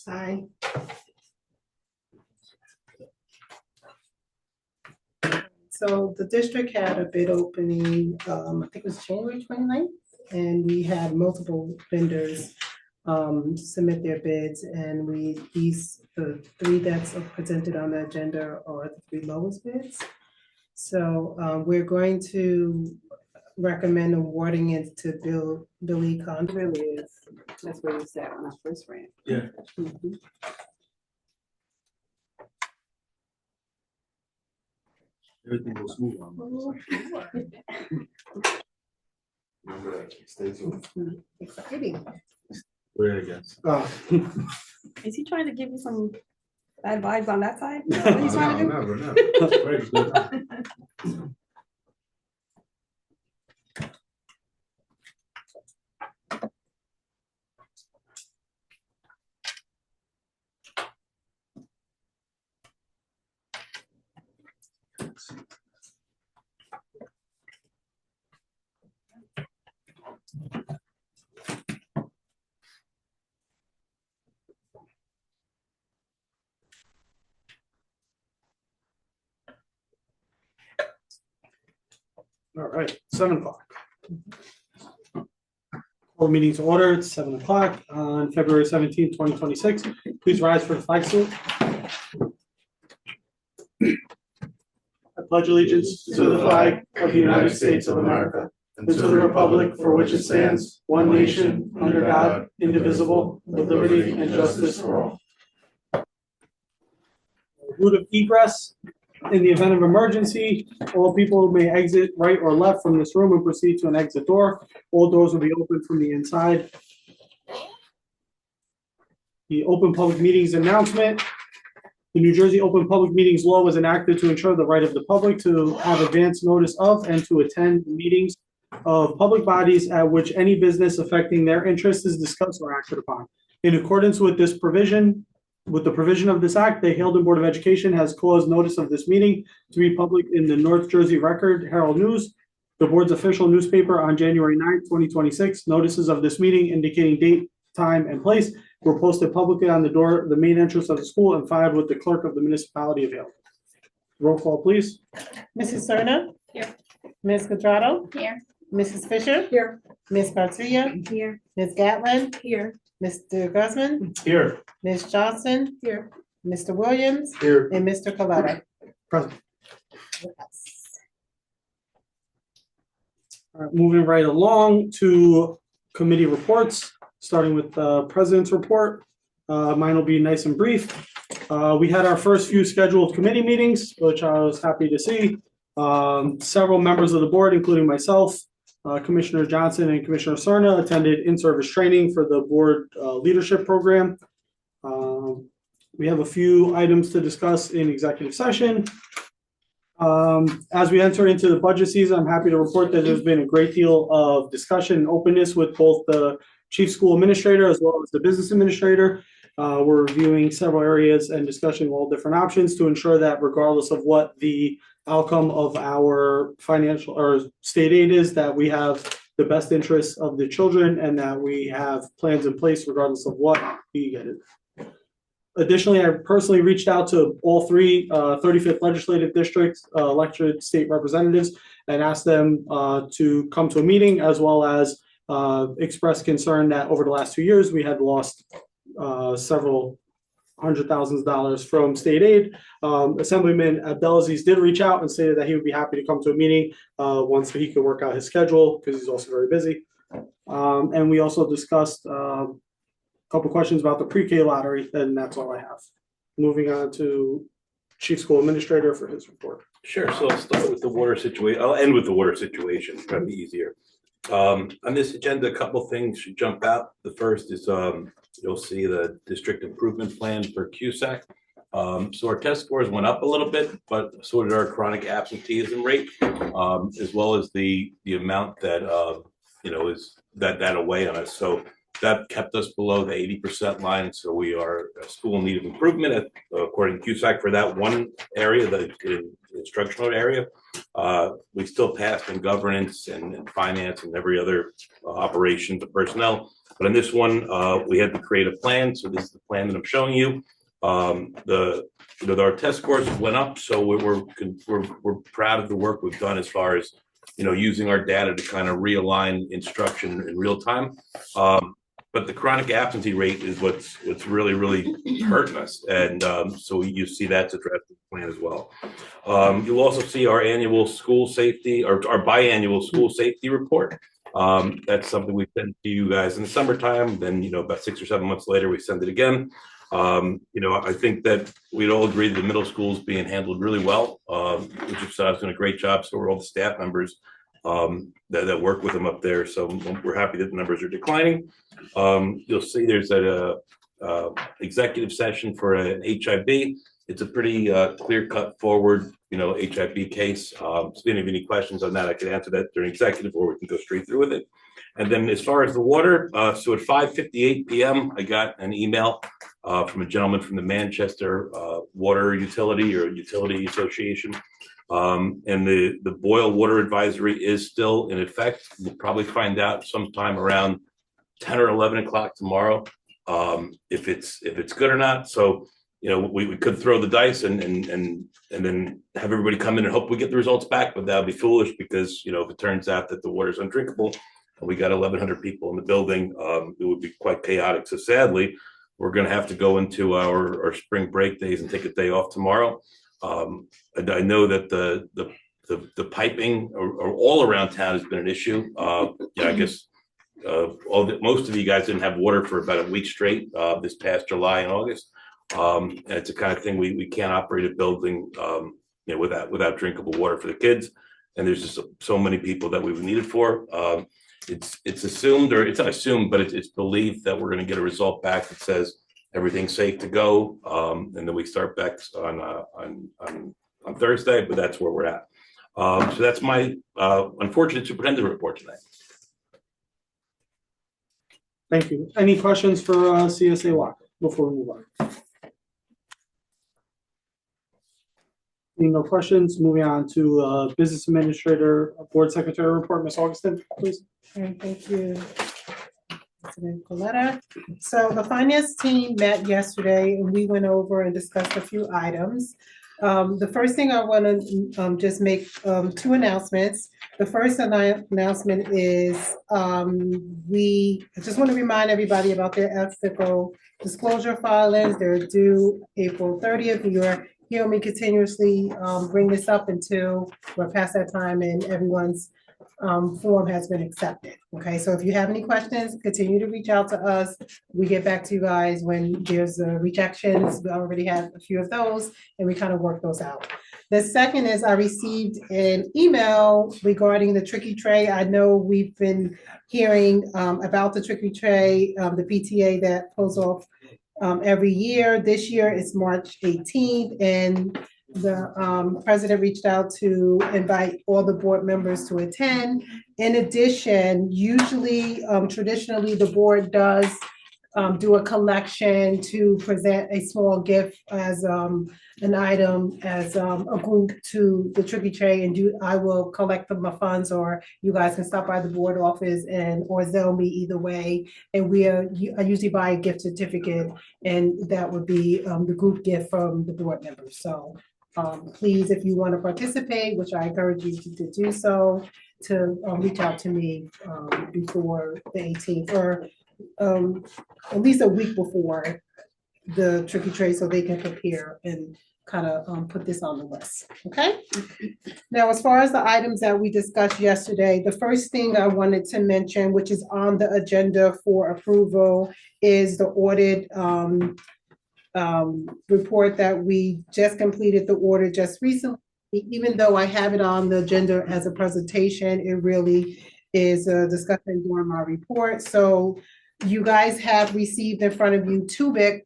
Aye. So the district had a bid opening, I think it was January 29th, and we had multiple vendors submit their bids, and the three that's presented on the agenda are the three lowest bids. So we're going to recommend awarding it to Billy Con. It really is. That's where we sat when I first ran. Yeah. Mhm. Everything goes smooth on. Remember that. Stay tuned. Exciting. Where I guess. Is he trying to give you some bad vibes on that side? Is that what he's trying to do? Never. Right, it's good. All right, 7 o'clock. All meetings ordered, 7 o'clock on February 17th, 2026. Please rise for the flag salute. I pledge allegiance to the flag of the United States of America and to the republic for which it stands, one nation, under God, indivisible, with liberty and justice for all. Route of egress. In the event of emergency, all people may exit right or left from this room and proceed to an exit door. All doors will be open from the inside. The Open Public Meetings announcement. The New Jersey Open Public Meetings Law was enacted to ensure the right of the public to have advance notice of and to attend meetings of public bodies at which any business affecting their interests is discussed or acted upon. In accordance with this provision, with the provision of this act, the Haledon Board of Education has caused notice of this meeting to be published in the North Jersey Record Herald News, the board's official newspaper, on January 9th, 2026. Notices of this meeting indicating date, time, and place were posted publicly on the door, the main entrance of the school, and filed with the clerk of the municipality of Haledon. Roll call, please. Mrs. Serna? Here. Ms. Quadrado? Here. Mrs. Fisher? Here. Ms. Garcia? Here. Ms. Gatlin? Here. Mr. Guzman? Here. Ms. Johnson? Here. Mr. Williams? Here. And Mr. Coletta? Present. All right, moving right along to committee reports, starting with the president's report. Mine will be nice and brief. We had our first few scheduled committee meetings, which I was happy to see. Several members of the board, including myself, Commissioner Johnson and Commissioner Serna, attended in-service training for the board leadership program. We have a few items to discuss in executive session. As we enter into the budget season, I'm happy to report that there's been a great deal of discussion and openness with both the chief school administrator as well as the business administrator. We're reviewing several areas and discussing all different options to ensure that regardless of what the outcome of our financial or state aid is, that we have the best interests of the children and that we have plans in place regardless of what we get it. Additionally, I personally reached out to all three 35th legislative districts elected state representatives and asked them to come to a meeting, as well as express concern that over the last 2 years we had lost several $100,000 from state aid. Assemblyman Abdelaziz did reach out and stated that he would be happy to come to a meeting once he could work out his schedule because he's also very busy. And we also discussed couple questions about the pre-K lottery, and that's all I have. Moving on to Chief School Administrator for his report. Sure. So I'll start with the water situation. I'll end with the water situation. It's probably easier. On this agenda, a couple things should jump out. The first is you'll see the district improvement plan for CUSAC. So our test scores went up a little bit, but so did our chronic absenteeism rate, as well as the amount that is that away on us. So That kept us below the 80% line, so we are a school in need of improvement according to CUSAC for that one area, the instructional area. We still passed in governance and finance and every other operation to personnel. But in this one, we had to create a plan. So this is the plan that I'm showing you. Our test scores went up, so we're proud of the work we've done as far as using our data to kind of realign instruction in real time. But the chronic absentee rate is what's really hurting us, and so you see that's addressed in the plan as well. You'll also see our annual school safety or our biannual school safety report. That's something we send to you guys in the summertime. Then about 6 or 7 months later, we send it again. I think that we'd all agree that the middle school is being handled really well. Is doing a great job. So are all the staff members that work with them up there. So we're happy that the numbers are declining. You'll see there's a executive session for an HIB. It's a pretty clear-cut forward, HIB case. So if you have any questions on that, I could answer that during executive, or we can go straight through with it. And then as far as the water, so at 5:58 p.m., I got an email from a gentleman from the Manchester Water Utility or Utility Association. And the boil water advisory is still in effect. We'll probably find out sometime around 10 or 11 o'clock tomorrow if it's good or not. So we could throw the dice and then have everybody come in and hope we get the results back, but that would be foolish because if it turns out that the water is undrinkable and we got 1,100 people in the building, it would be quite chaotic. So sadly, we're going to have to go into our spring break days and take a day off tomorrow. And I know that the piping or all around town has been an issue. I guess most of you guys didn't have water for about a week straight this past July and August. And it's the kind of thing we can't operate a building without drinkable water for the kids. And there's just so many people that we would need it for. It's assumed, or it's not assumed, but it's believed that we're going to get a result back that says everything's safe to go, and then we start back on Thursday. But that's where we're at. So that's my unfortunate superintendent report tonight. Thank you. Any questions for CSA Walker before we move on? Seeing no questions, moving on to Business Administrator, Board Secretary report. Ms. Augustin, please. Okay, thank you, President Coletta. So the finance team met yesterday and we went over and discussed a few items. The first thing I want to just make two announcements. The first announcement is I just want to remind everybody about their ethical disclosure filings. They're due April 30th. You're hearing me continuously bring this up until we're past that time and everyone's form has been accepted. Okay, so if you have any questions, continue to reach out to us. We get back to you guys when there's rejections. We already have a few of those and we kind of work those out. The second is I received an email regarding the Tricky Tray. I know we've been hearing about the Tricky Tray, the PTA that pulls off every year. This year it's March 18th, and the president reached out to invite all the board members to attend. In addition, usually, traditionally, the board does do a collection to present a small gift as an item as a group to the Tricky Tray, and I will collect the funds, or you guys can stop by the board office or Zelle me either way. And I usually buy a gift certificate, and that would be the group gift from the board members. So please, if you want to participate, which I encourage you to do so, to reach out to me before the 18th, or at least a week before the Tricky Tray, so they can prepare and kind of put this on the list. Okay. Now, as far as the items that we discussed yesterday, the first thing I wanted to mention, which is on the agenda for approval, is the audit report that we just completed the audit just recently. Even though I have it on the agenda as a presentation, it really is a discussion during my report. So you guys have received in front of you two big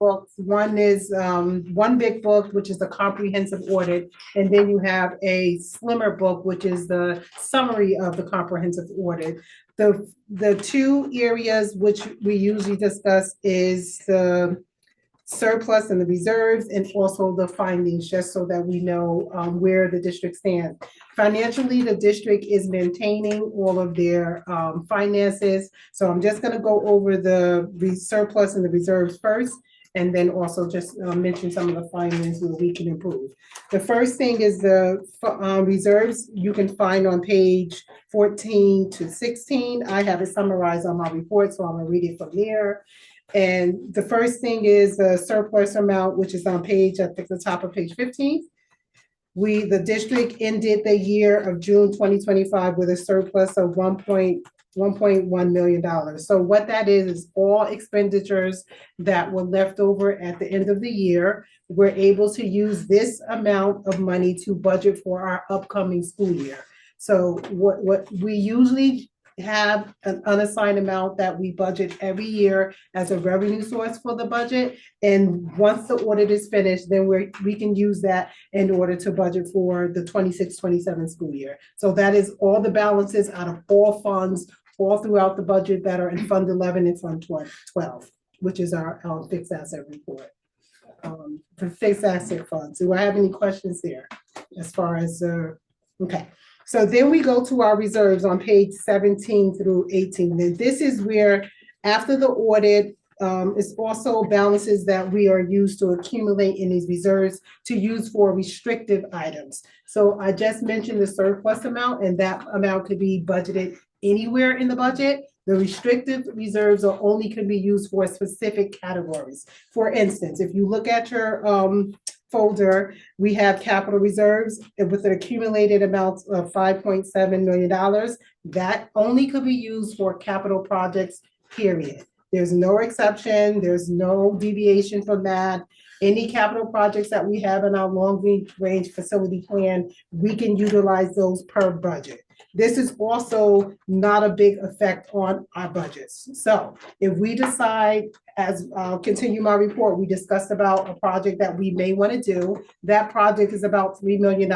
books. One is one big book, which is the comprehensive audit, and then you have a slimmer book, which is the summary of the comprehensive audit. The two areas which we usually discuss is the surplus and the reserves, and also the findings, just so that we know where the district stands. Financially, the district is maintaining all of their finances. So I'm just gonna go over the surplus and the reserves first, and then also just mention some of the findings where we can improve. The first thing is the reserves you can find on page 14 to 16. I have it summarized on my report, so I'm gonna read it from there. And the first thing is the surplus amount, which is on page, I think the top of page 15. The district ended the year of June 2025 with a surplus of $1.1 million. So what that is all expenditures that were left over at the end of the year. We're able to use this amount of money to budget for our upcoming school year. So what we usually have an unassigned amount that we budget every year as a revenue source for the budget. And once the audit is finished, then we can use that in order to budget for the 26-27 school year. So that is all the balances out of all funds, all throughout the budget that are in Fund 11 and Fund 12, which is our fixed asset report. For fixed asset funds. Do I have any questions there as far as, okay. So then we go to our reserves on page 17 through 18. And this is where, after the audit, it's also balances that we are used to accumulate in these reserves to use for restrictive items. So I just mentioned the surplus amount, and that amount could be budgeted anywhere in the budget. The restrictive reserves are only can be used for specific categories. For instance, if you look at your folder, we have capital reserves with an accumulated amount of $5.7 million. That only could be used for capital projects, period. There's no exception. There's no deviation from that. Any capital projects that we have in our long range facility plan, we can utilize those per budget. This is also not a big effect on our budgets. So if we decide, as I'll continue my report, we discussed about a project that we may want to do. That project is about $3 million.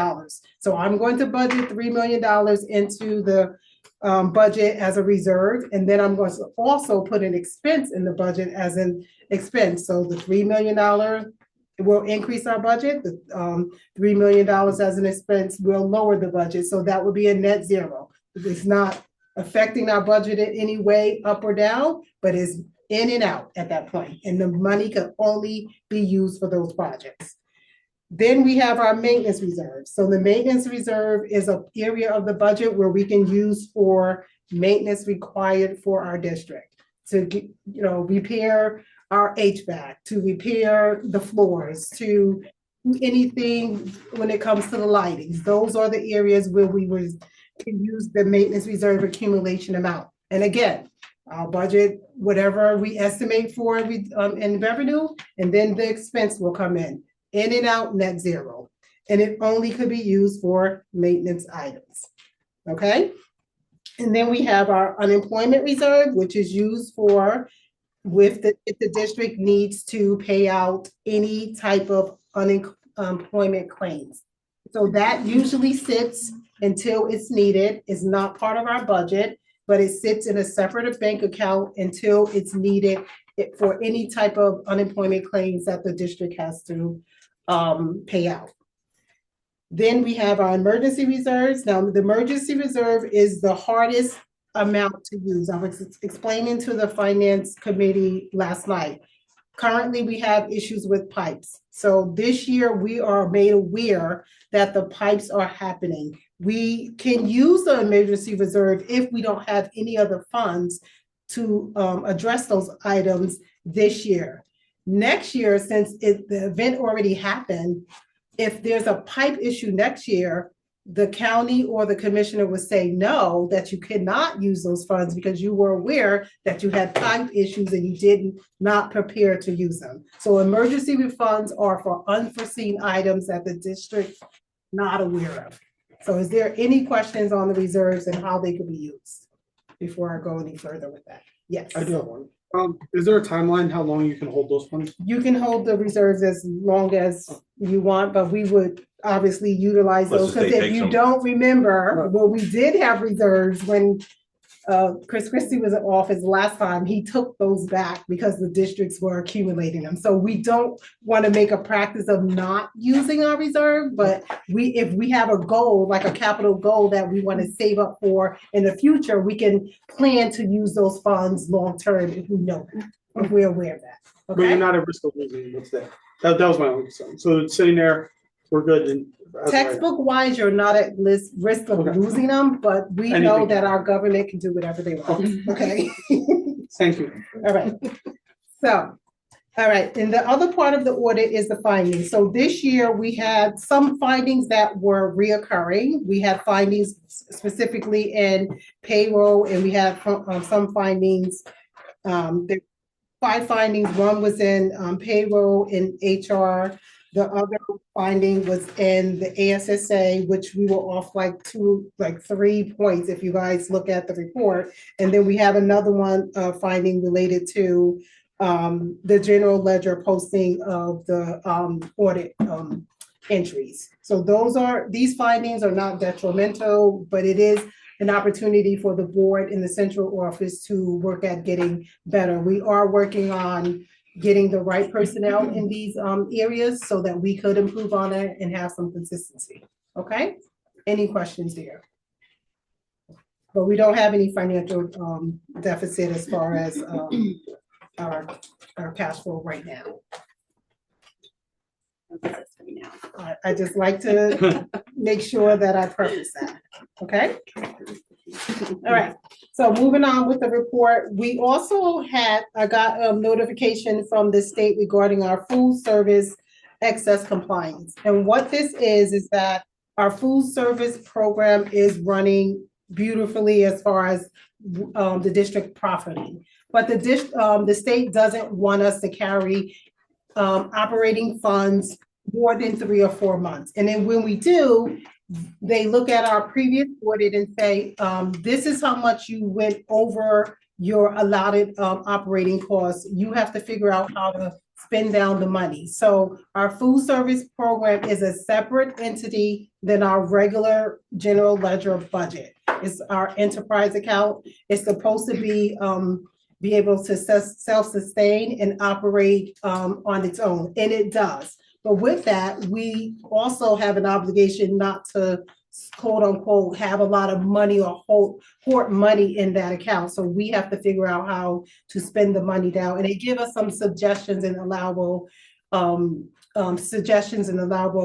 So I'm going to budget $3 million into the budget as a reserve, and then I'm going to also put an expense in the budget as an expense. So the $3 million will increase our budget. The $3 million as an expense will lower the budget. So that would be a net zero. It's not affecting our budget in any way, up or down, but it's in and out at that point. And the money can only be used for those projects. Then we have our maintenance reserve. So the maintenance reserve is an area of the budget where we can use for maintenance required for our district to, repair our HVAC, to repair the floors, to anything when it comes to the lightings. Those are the areas where we can use the maintenance reserve accumulation amount. And again, our budget, whatever we estimate for in revenue, and then the expense will come in and out, net zero. And it only could be used for maintenance items, okay? And then we have our unemployment reserve, which is used for if the district needs to pay out any type of unemployment claims. So that usually sits until it's needed. It's not part of our budget, but it sits in a separate bank account until it's needed for any type of unemployment claims that the district has to pay out. Then we have our emergency reserves. Now, the emergency reserve is the hardest amount to use. I was explaining to the finance committee last night. Currently, we have issues with pipes. So this year we are made aware that the pipes are happening. We can use the emergency reserve if we don't have any other funds to address those items this year. Next year, since the event already happened, if there's a pipe issue next year, the county or the commissioner would say no, that you cannot use those funds because you were aware that you had pipe issues and you did not prepare to use them. So emergency funds are for unforeseen items that the district not aware of. So is there any questions on the reserves and how they could be used before I go any further with that? Yes. I do have one. Is there a timeline how long you can hold those funds? You can hold the reserves as long as you want, but we would obviously utilize Let's those. just say Because if take you some- don't remember, well, we did have reserves when Chris Christie was in office last time, he took those back because the districts were accumulating them. So we don't want to make a practice of not using our reserve, but if we have a goal, like a capital goal that we want to save up for in the future, we can plan to use those funds long-term if we know that, if we're aware of that. But you're Okay? not at risk of losing them, what's that? That was my only concern. So it's sitting there, we're good and. Textbook wise, you're not at risk of Okay. losing them, but we know Anything. that our government can do whatever they want, okay? Thank you. All right. So, all right, and the other part of the audit is the findings. So this year, we had some findings that were reoccurring. We had findings specifically in payroll, and we had some findings. There 5 findings. One was in payroll and HR. The other finding was in the ASSA, which we were off like 3 points if you guys look at the report. And then we have another one finding related to the general ledger posting of the audit entries. So these findings are not detrimental, but it is an opportunity for the board in the central office to work at getting better. We are working on getting the right personnel in these areas so that we could improve on it and have some consistency. Okay? Any questions there? But we don't have any financial deficit as far as our cash flow right now. I just like to make sure that I preface that, okay? All right, so moving on with the report, we also I got a notification from the state regarding our food service excess compliance. And what this is that our food service program is running beautifully as far as the district profiting. But the state doesn't want us to carry operating funds more than 3 or 4 months. And then when we do, they look at our previous audit and say, this is how much you went over your allotted operating costs. You have to figure out how to spend down the money. So our food service program is a separate entity than our regular general ledger budget. It's our enterprise account. It's supposed to be able to self-sustain and operate on its own, and it does. But with that, we also have an obligation not to, quote unquote, have a lot of money or hoard money in that account. So we have to figure out how to spend the money down. And they give us some suggestions and allowable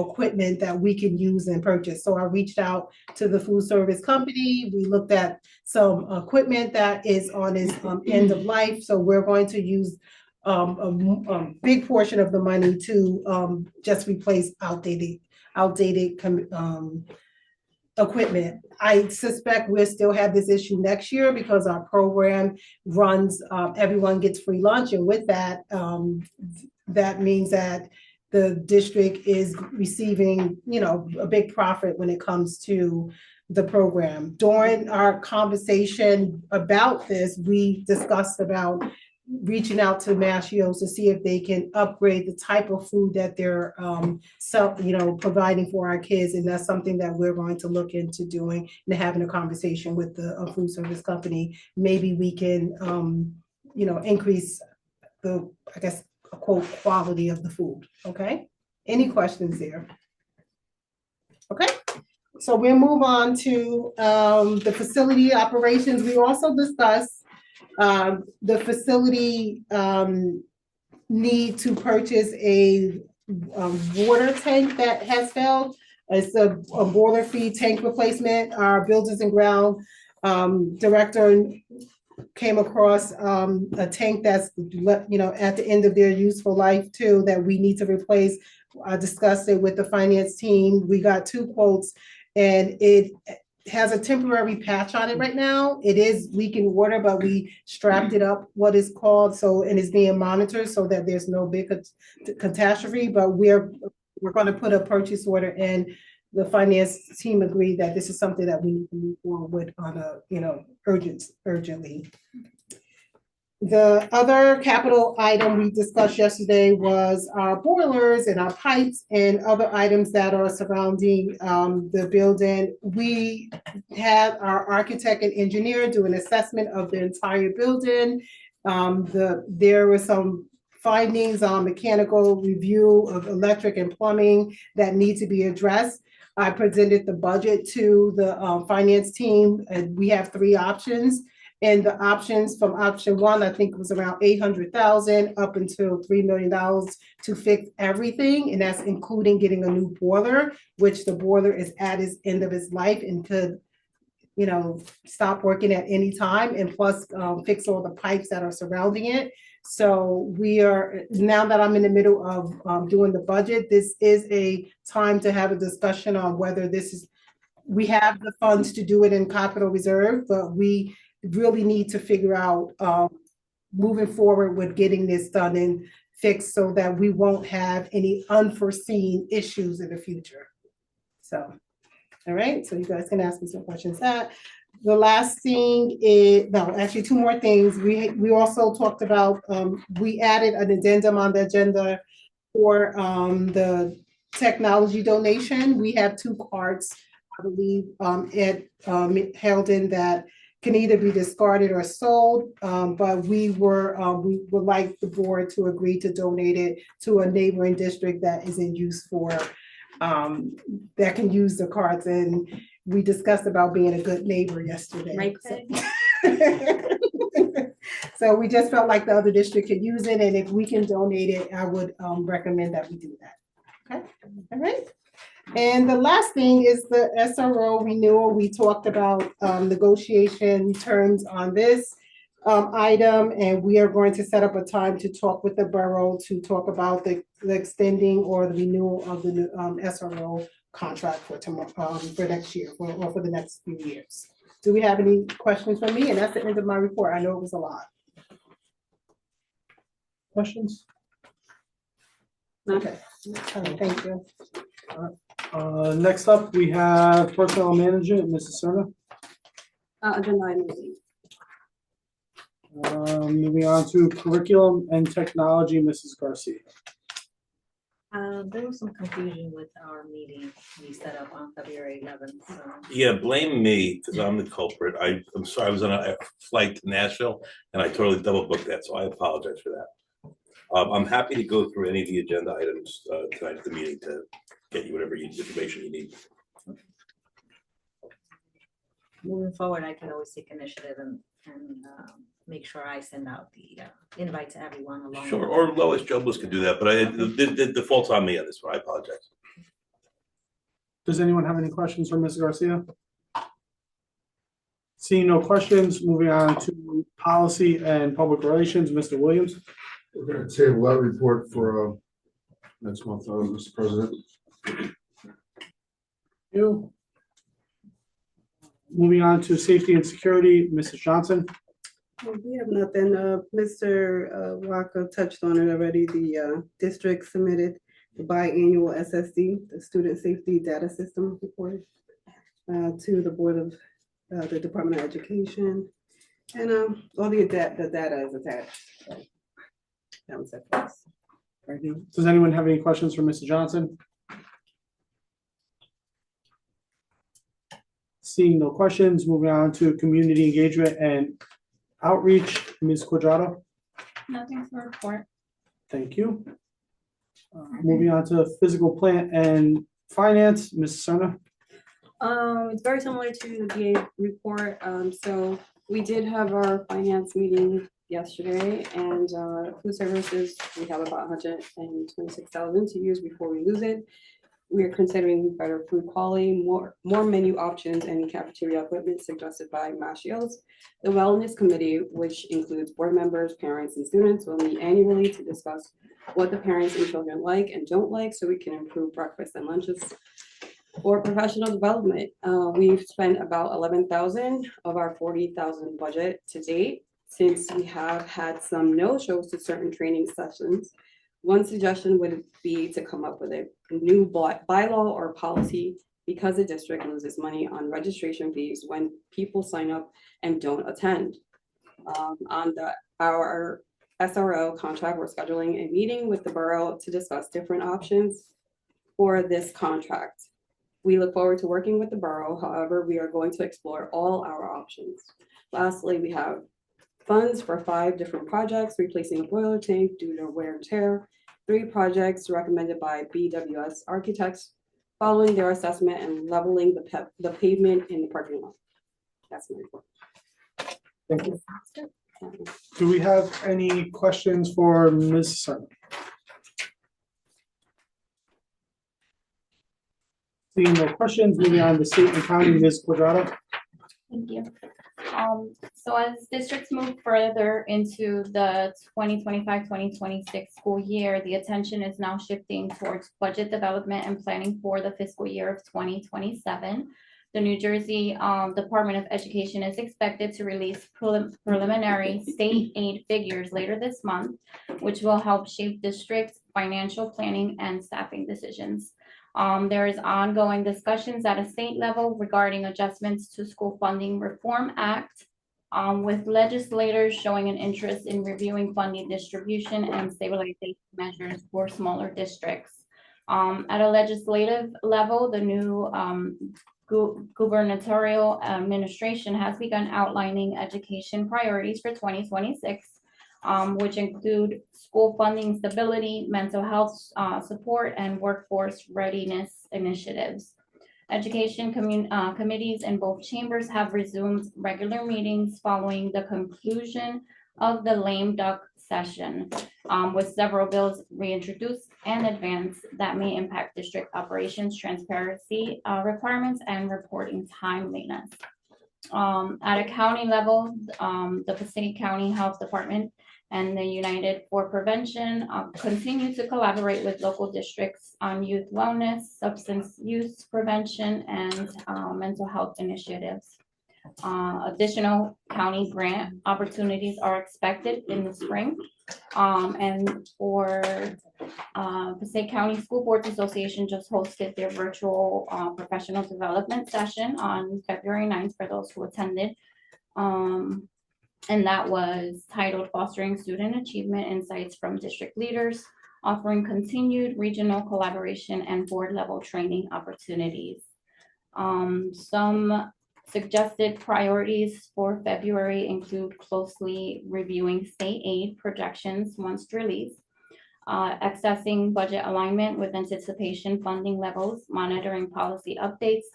equipment that we can use and purchase. So I reached out to the food service company. We looked at some equipment that is on its end of life. So we're going to use a big portion of the money to just replace outdated equipment. I suspect we'll still have this issue next year because our program runs, everyone gets free lunch. And with that, that means that the district is receiving, a big profit when it comes to the program. During our conversation about this, we discussed about reaching out to Mascios to see if they can upgrade the type of food that they're providing for our kids. And that's something that we're going to look into doing and having a conversation with the food service company. Maybe we can, increase the, quote, quality of the food. Okay. Any questions there? Okay. So we'll move on to the facility operations. We also discussed the facility need to purchase a water tank that has failed. It's a boiler feed tank replacement. Our buildings and ground director came across a tank that's at the end of their useful life too, that we need to replace. I discussed it with the finance team. We got 2 quotes, and it has a temporary patch on it right now. It is leaking water, but we strapped it up, what is called, and it's being monitored so that there's no big catastrophe. But we're going to put a purchase order in. The finance team agreed that this is something that we need to move forward with on a urgently. The other capital item we discussed yesterday was our boilers and our pipes and other items that are surrounding the building. We had our architect and engineer do an assessment of the entire building. There were some findings on mechanical review of electric and plumbing that need to be addressed. I presented the budget to the finance team, and we have three options. And the options from option one, I think was around 800,000 up until $3 million to fix everything. And that's including getting a new boiler, which the boiler is at its end of its life and could, stop working at any time, and plus fix all the pipes that are surrounding it. So now that I'm in the middle of doing the budget, this is a time to have a discussion on whether we have the funds to do it in capital reserve, but we really need to figure out moving forward with getting this done and fixed so that we won't have any unforeseen issues in the future. So, all right, so you guys can ask me some questions. The last thing is, no, actually two more things. We also talked about, we added an addendum on the agenda for the technology donation. We have two cards, I believe, held in that can either be discarded or sold, but we would like the board to agree to donate it to a neighboring district that is in use for, that can use the cards. And we discussed about being a good neighbor yesterday. Right. So we just felt like the other district could use it, and if we can donate it, I would recommend that we do that. Okay, all right. And the last thing is the SRO renewal. We talked about negotiation terms on this item, and we are going to set up a time to talk with the borough to talk about the extending or the renewal of the SRO contract for next year or for the next few years. Do we have any questions from me? And that's the end of my report. I know it was a lot. Questions? Okay, all right, thank you. Next up, we have personnel management, Mrs. Serna. Agenda item Z. Moving on to curriculum and technology, Mrs. Garcia. There was some confusion with our meeting we set up on February 11th, so. Yeah, blame me, because I'm the culprit. I'm sorry, I was on a flight to Nashville, and I totally double booked that, so I apologize for that. I'm happy to go through any of the agenda items tonight at the meeting to get you whatever information you need. Moving forward, I can always take initiative and make sure I send out the invite to everyone along. Sure, or Lois Jobless could do that, but the default's on me on this one. I apologize. Does anyone have any questions for Ms. Garcia? Seeing no questions, moving on to policy and public relations, Mr. Williams. We're gonna table that report for next month, Mr. President. You. Moving on to safety and security, Mrs. Johnson. We have nothing. Mr. Walker touched on it already. The district submitted the biannual SSD, the Student Safety Data System report, to the Board of the Department of Education. And all the data is attached. So that was it for us. Thank you. Does anyone have any questions for Mrs. Johnson? Seeing no questions, moving on to community engagement and outreach, Ms. Quadrado. Nothing to report. Thank you. Moving on to physical plant and finance, Ms. Serna. It's very similar to the DA report. So we did have our finance meeting yesterday, and food services, we have about 126,000 to use before we lose it. We are considering better food quality, more menu options, and cafeteria equipment suggested by Mashios. The Wellness Committee, which includes board members, parents, and students, will meet annually to discuss what the parents and children like and don't like, so we can improve breakfast and lunches. For professional development, we've spent about 11,000 of our 40,000 budget to date, since we have had some no-shows to certain training sessions. One suggestion would be to come up with a new bylaw or policy, because the district loses money on registration fees when people sign up and don't attend. On the our SRO contract, we're scheduling a meeting with the borough to discuss different options for this contract. We look forward to working with the borough. However, we are going to explore all our options. Lastly, we have funds for 5 different projects, replacing a boiler tank due to wear and tear. 3 projects recommended by BWS Architects following their assessment and leveling the pavement in the parking lot. That's my report. Thank you. Do we have any questions for Ms. Sun? Seeing no questions, moving on to state and county, Ms. Quadrado. Thank you. So as districts move further into the 2025-2026 school year, the attention is now shifting towards budget development and planning for the fiscal year of 2027. The New Jersey Department of Education is expected to release preliminary state aid figures later this month, which will help shape districts' financial planning and staffing decisions. There is ongoing discussions at a state level regarding adjustments to School Funding Reform Act, with legislators showing an interest in reviewing funding distribution and stabilization measures for smaller districts. At a legislative level, the new gubernatorial administration has begun outlining education priorities for 2026. Which include school funding stability, mental health support, and workforce readiness initiatives. Education committees in both chambers have resumed regular meetings following the conclusion of the lame duck session, with several bills reintroduced and advanced that may impact district operations, transparency requirements, and reporting timeliness. At a county level, the Passaic County Health Department and the United for Prevention continue to collaborate with local districts on youth wellness, substance use prevention, and mental health initiatives. Additional county grant opportunities are expected in the spring. And for Passaic County School Boards Association just hosted their virtual professional development session on February 9th for those who attended. And that was titled Fostering Student Achievement Insights from District Leaders, offering continued regional collaboration and board level training opportunities. Some suggested priorities for February include closely reviewing state aid projections once released, accessing budget alignment with anticipation funding levels, monitoring policy updates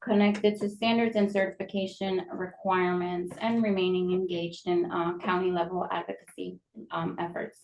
connected to standards and certification requirements, and remaining engaged in county level advocacy efforts.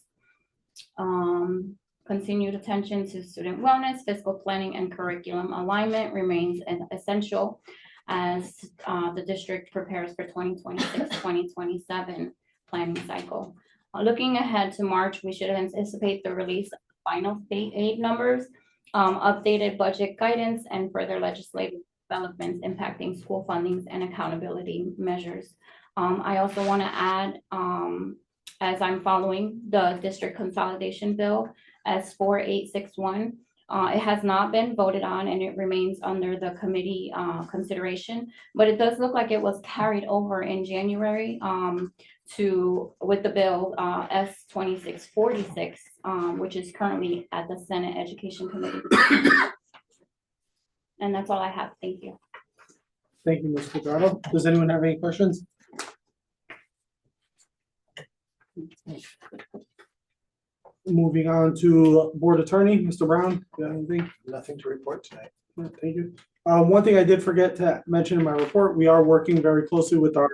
Continued attention to student wellness, fiscal planning, and curriculum alignment remains essential as the district prepares for 2026-2027 planning cycle. Looking ahead to March, we should anticipate the release of the final state aid numbers, updated budget guidance, and further legislative developments impacting school fundings and accountability measures. I also want to add, as I'm following the district consolidation bill S4861, it has not been voted on and it remains under the committee consideration, but it does look like it was carried over in January with the bill S2646, which is currently at the Senate Education Committee. And that's all I have. Thank you. Thank you, Ms. Quadrado. Does anyone have any questions? Moving on to board attorney, Mr. Brown, do you have anything? Nothing to report tonight. No, thank you. One thing I did forget to mention in my report, we are working very closely with our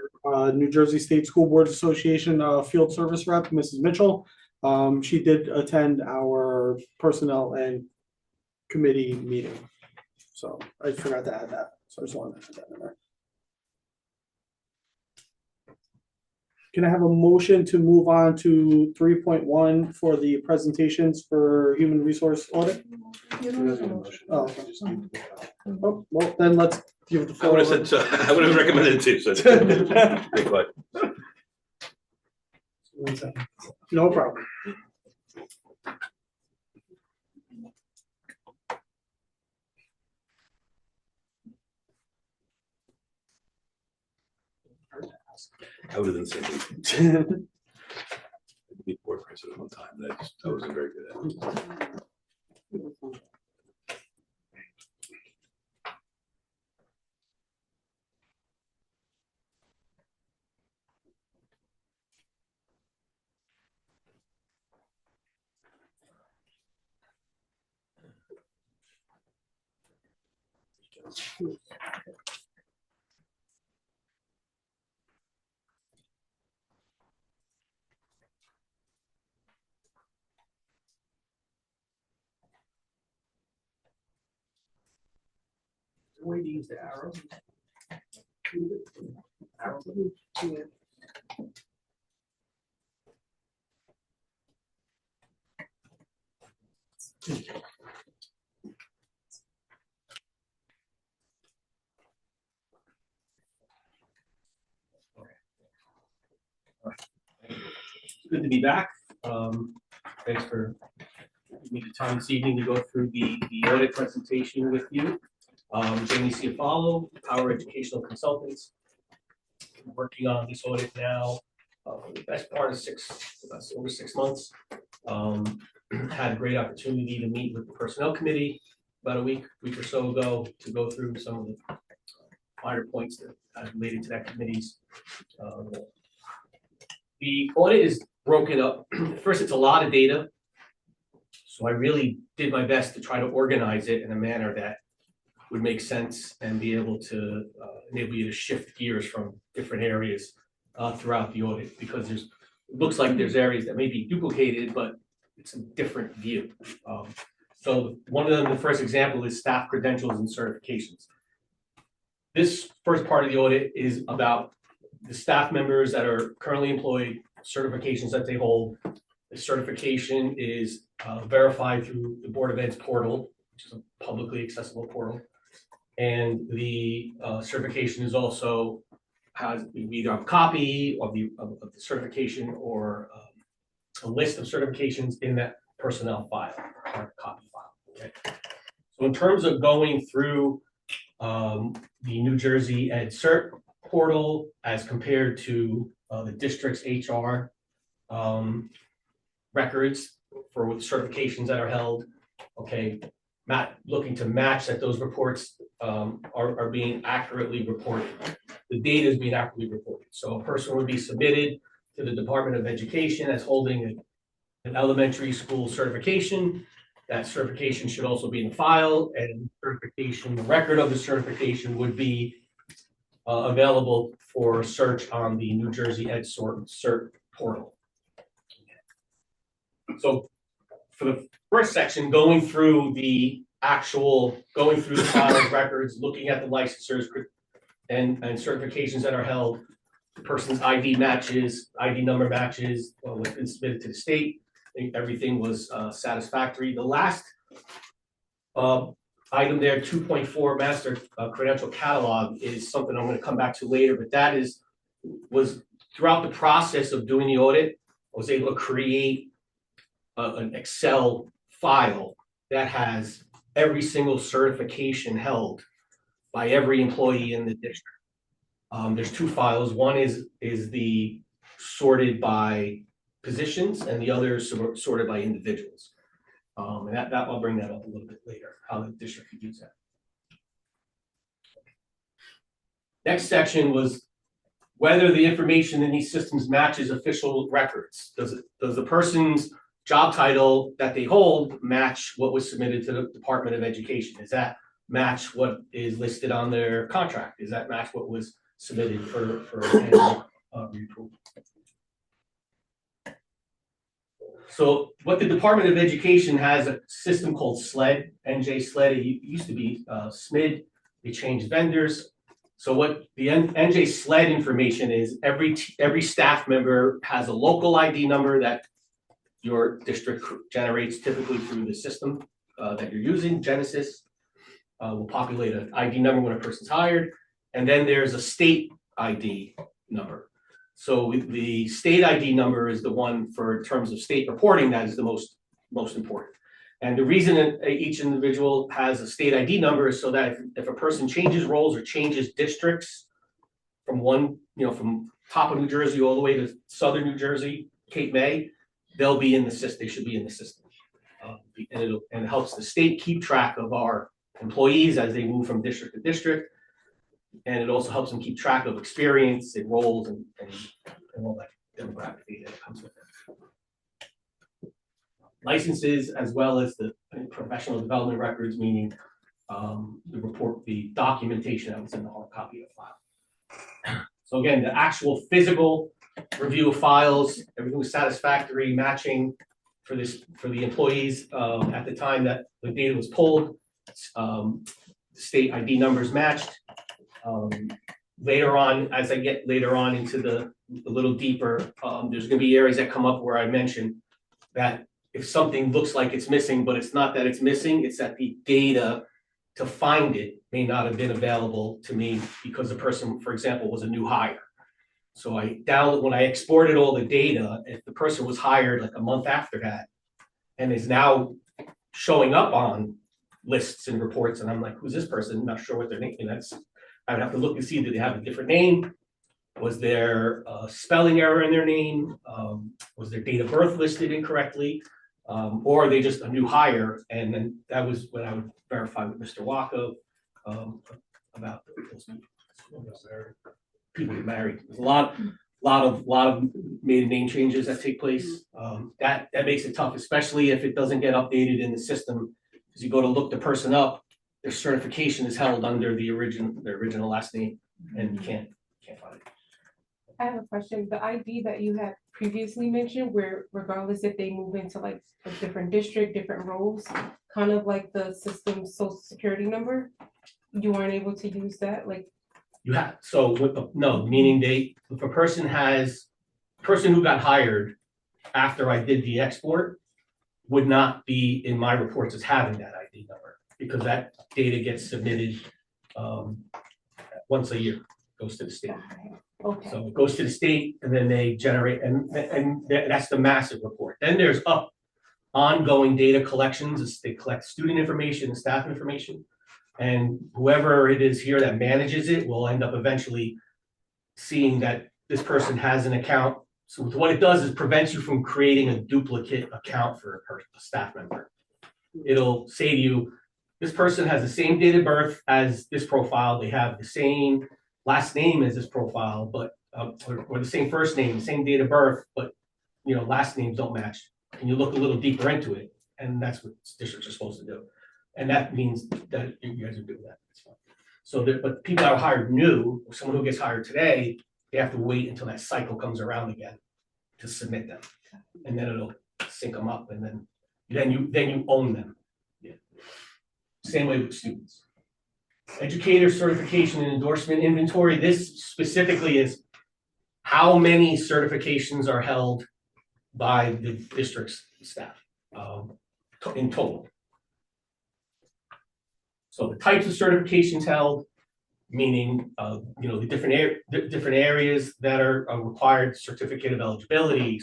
New Jersey State School Boards Association field service rep, Mrs. Mitchell. She did attend our personnel and committee meeting. So I forgot to add that. So I just wanted to add that in there. Can I have a motion to move on to 3.1 for the presentations for human resource audit? Oh, okay. Oh, well, then let's give the I floor. would have said so. I would have recommended to. So. Great question. No problem. I would have been saying. Be board president one time, and I wasn't very good at it. Way to use the arrow. Arrow. Yeah. Good to be back. Thanks for giving me the time this evening to go through the audit presentation with you. Jamie Ciafalo, Power Educational Consultants. I'm working on this audit now for the best part of over 6 months. Had a great opportunity to meet with the Personnel Committee about a week or so ago to go through some of the finer points that are related to that committee's. The audit is broken up. First, it's a lot of data. So I really did my best to try to organize it in a manner that would make sense and be able to enable you to shift gears from different areas throughout the audit, because it looks like there's areas that may be duplicated, but it's a different view. So one of them, the first example is staff credentials and certifications. This first part of the audit is about the staff members that are currently employed, certifications that they hold. The certification is verified through the Board of Ed's portal, which is a publicly accessible portal. And the certification is also has either a copy of the certification or a list of certifications in that personnel file, hard copy file. Okay. So in terms of going through the New Jersey Ed Cert portal as compared to the district's HR records for certifications that are held, okay, looking to match that those reports are being accurately reported. The data is being accurately reported. So a person would be submitted to the Department of Education as holding an elementary school certification. That certification should also be in the file, and certification, the record of the certification would be available for search on the New Jersey Ed Cert portal. So for the first section, going through the files, records, looking at the licensors and certifications that are held, the person's ID number matches what's been submitted to the state. I think everything was satisfactory. The last item there, 2.4 master credential catalog, is something I'm going to come back to later, but that was throughout the process of doing the audit, I was able to create an Excel file that has every single certification held by every employee in the district. There's two files. One is the sorted by positions, and the other is sorted by individuals. And that I'll bring that up a little bit later, how the district could use that. Next section was whether the information in these systems matches official records. Does the person's job title that they hold match what was submitted to the Department of Education? Does that match what is listed on their contract? Does that match what was submitted for annual approval? So what the Department of Education has a system called SLED, NJ SLED. It used to be SMID. They changed vendors. So what the NJ SLED information is, every staff member has a local ID number that your district generates typically through the system that you're using. Genesis will populate an ID number when a person's hired. And then there's a state ID number. So the state ID number is the one for terms of state reporting that is the most important. And the reason that each individual has a state ID number is so that if a person changes roles or changes districts from from top of New Jersey all the way to southern New Jersey, Cape May, they'll be in the system, they should be in the system. And it helps the state keep track of our employees as they move from district to district. And it also helps them keep track of experience and roles and all that demographic data that comes with it. Licenses, as well as the professional development records, meaning the report, the documentation that was in the hard copy of the file. So again, the actual physical review of files, everything was satisfactory, matching for the employees at the time that the data was pulled. State ID numbers matched. Later on, as I get later on into a little deeper, there's going to be areas that come up where I mentioned that if something looks like it's missing, but it's not that it's missing, it's that the data to find it may not have been available to me because the person, for example, was a new hire. So when I exported all the data, if the person was hired like a month after that and is now showing up on lists and reports, and I'm like, who's this person? Not sure what their name is. I would have to look and see, did they have a different name? Was there a spelling error in their name? Was their date of birth listed incorrectly? Or are they just a new hire? And then that was when I would verify with Mr. Wacko about those people get married. There's a lot of maiden name changes that take place. That makes it tough, especially if it doesn't get updated in the system. Because you go to look the person up, their certification is held under their original last name, and you can't find it. I have a question. The ID that you had previously mentioned, where regardless if they move into like a different district, different roles, kind of like the system's social security number, you weren't able to use that, like. You have, so with meaning if a person who got hired after I did the export would not be in my reports as having that ID number, because that data gets submitted once a year, goes to the state. Okay. So it goes to the state and then they generate, and that's the massive report. Then there's ongoing data collections. They collect student information and staff information. And whoever it is here that manages it will end up eventually seeing that this person has an account. So what it does is prevents you from creating a duplicate account for a staff member. It'll say to you, this person has the same date of birth as this profile. They have the same last name as this profile, but or the same first name, the same date of birth, but last names don't match. And you look a little deeper into it, and that's what districts are supposed to do. And that means that you guys are doing that. That's fine. So, but people that are hired new, or someone who gets hired today, they have to wait until that cycle comes around again to submit them, and then it'll sync them up, and then you own them. Yeah. Same way with students. Educator certification and endorsement inventory. This specifically is how many certifications are held by the district's staff in total. So the types of certifications held, meaning the different areas that are required: certificate of eligibility,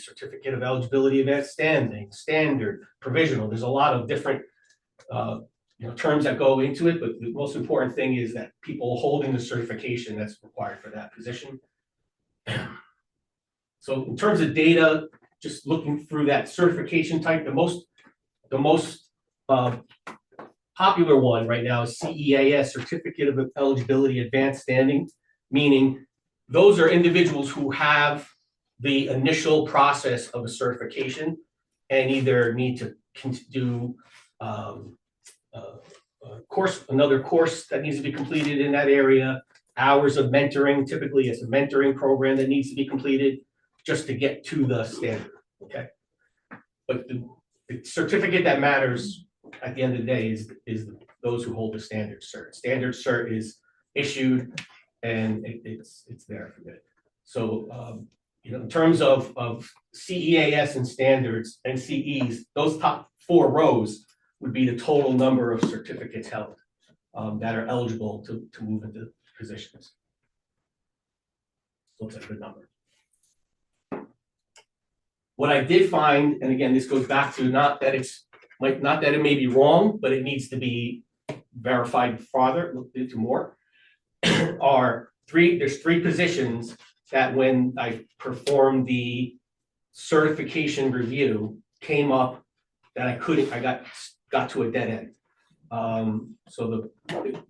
advanced standing, standard, provisional. There's a lot of different terms that go into it, but the most important thing is that people holding the certification that's required for that position. So in terms of data, just looking through that certification type, the most popular one right now is CEAS, Certificate of Eligibility Advanced Standing, meaning those are individuals who have the initial process of a certification and either need to do another course that needs to be completed in that area, hours of mentoring. Typically it's a mentoring program that needs to be completed just to get to the standard. Okay, but the certificate that matters at the end of the day is those who hold the standard cert. Standard cert is issued and it's there for good. So in terms of CEAS and standards and CEs, those top 4 rows would be the total number of certificates held that are eligible to move into positions. Looks like a good number. What I did find, and again, this goes back to not that it may be wrong, but it needs to be verified farther, looked into more, there's 3 positions that when I performed the certification review came up that I got to a dead end. So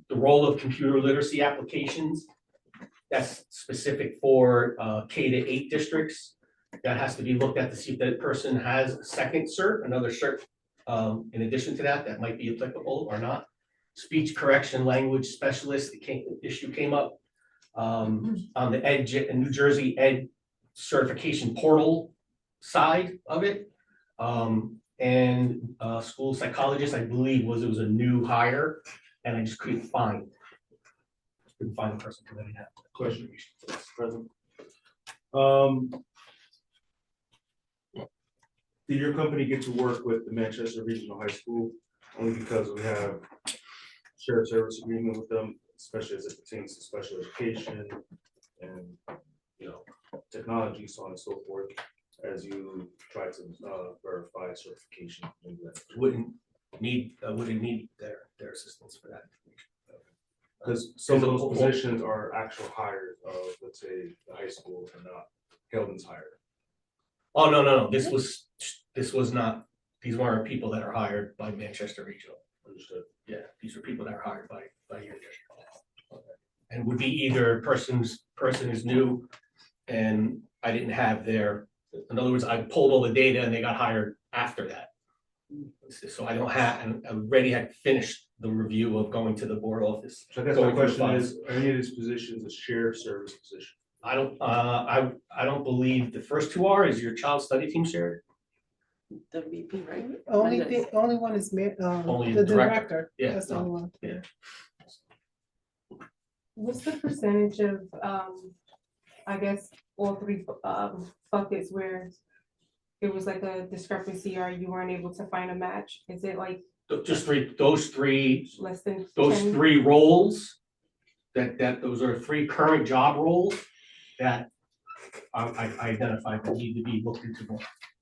the role of computer literacy applications, that's specific for K-8 districts. That has to be looked at to see if that person has a second cert, another cert. In addition to that, that might be applicable or not. Speech correction language specialist issue came up on the New Jersey Ed certification portal side of it. And school psychologist, I believe, was a new hire, and I just couldn't find the person because I didn't have the Question. Present. Did your company get to work with the Manchester Regional High School only because we have shared service agreement with them, especially as it pertains to special education and, you know, technology, so on and so forth, as you try to verify certification? wouldn't need their assistance for that. Because some of those positions are actual hires of, let's say, the high school and not Heldon's hired. Oh, no, this was not, these weren't people that are hired by Manchester Regional. Understood. Yeah, these are people that are hired by your district. And would be either person is new and I didn't have their, in other words, I pulled all the data and they got hired after that. So I don't have, and I already had finished the review of going to the board office. So I guess my going through question files. is, are any of these positions a shared service position? I don't believe the first two are. Is your child study team shared? The VP, right? Only one is Only the the director. director. Yeah. That's the only one. Yeah. What's the percentage of, I guess, all three buckets where it was like a discrepancy or you weren't able to find a match? Is it like Just those three less than those 10? three roles, those are three current job roles that I identified that need to be looked into more.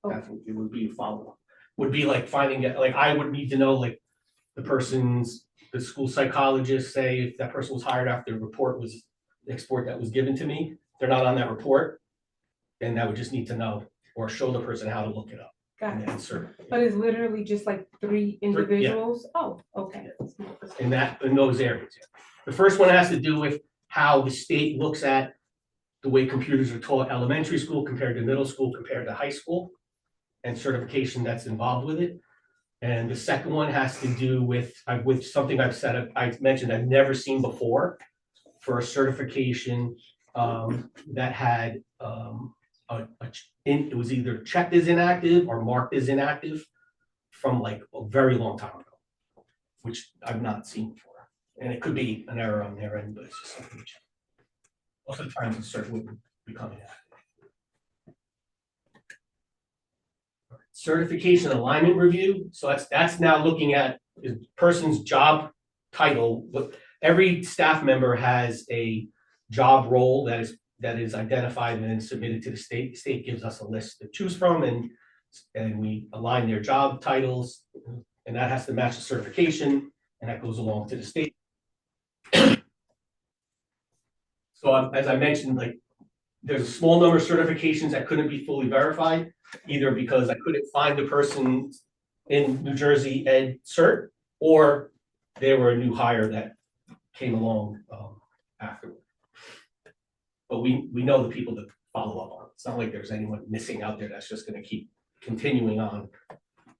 That's what it would be a follow-up. Would be like finding it, like I would need to know like the school psychologist, say if that person was hired after the report was, the export that was given to me, they're not on that report, then I would just need to know or show the person how to look it up Got and it. then insert it. But it's literally just like three individuals? Oh, okay. In those areas. Yeah. The first one has to do with how the state looks at the way computers are taught elementary school compared to middle school compared to high school and certification that's involved with it. And the second one has to do with something I've mentioned I've never seen before for a certification that had it was either checked as inactive or marked as inactive from like a very long time ago, which I've not seen before. And it could be an error on their end, but it's just something to check. Most of the times the cert wouldn't become inactive. Certification alignment review. So that's now looking at the person's job title. But every staff member has a job role that is identified and then submitted to the state. The state gives us a list to choose from, and we align their job titles, and that has to match the certification, and that goes along to the state. So as I mentioned, like there's a small number of certifications that couldn't be fully verified, either because I couldn't find the person in New Jersey Ed cert, or they were a new hire that came along afterward. But we know the people to follow up on. It's not like there's anyone missing out there that's just going to keep continuing on.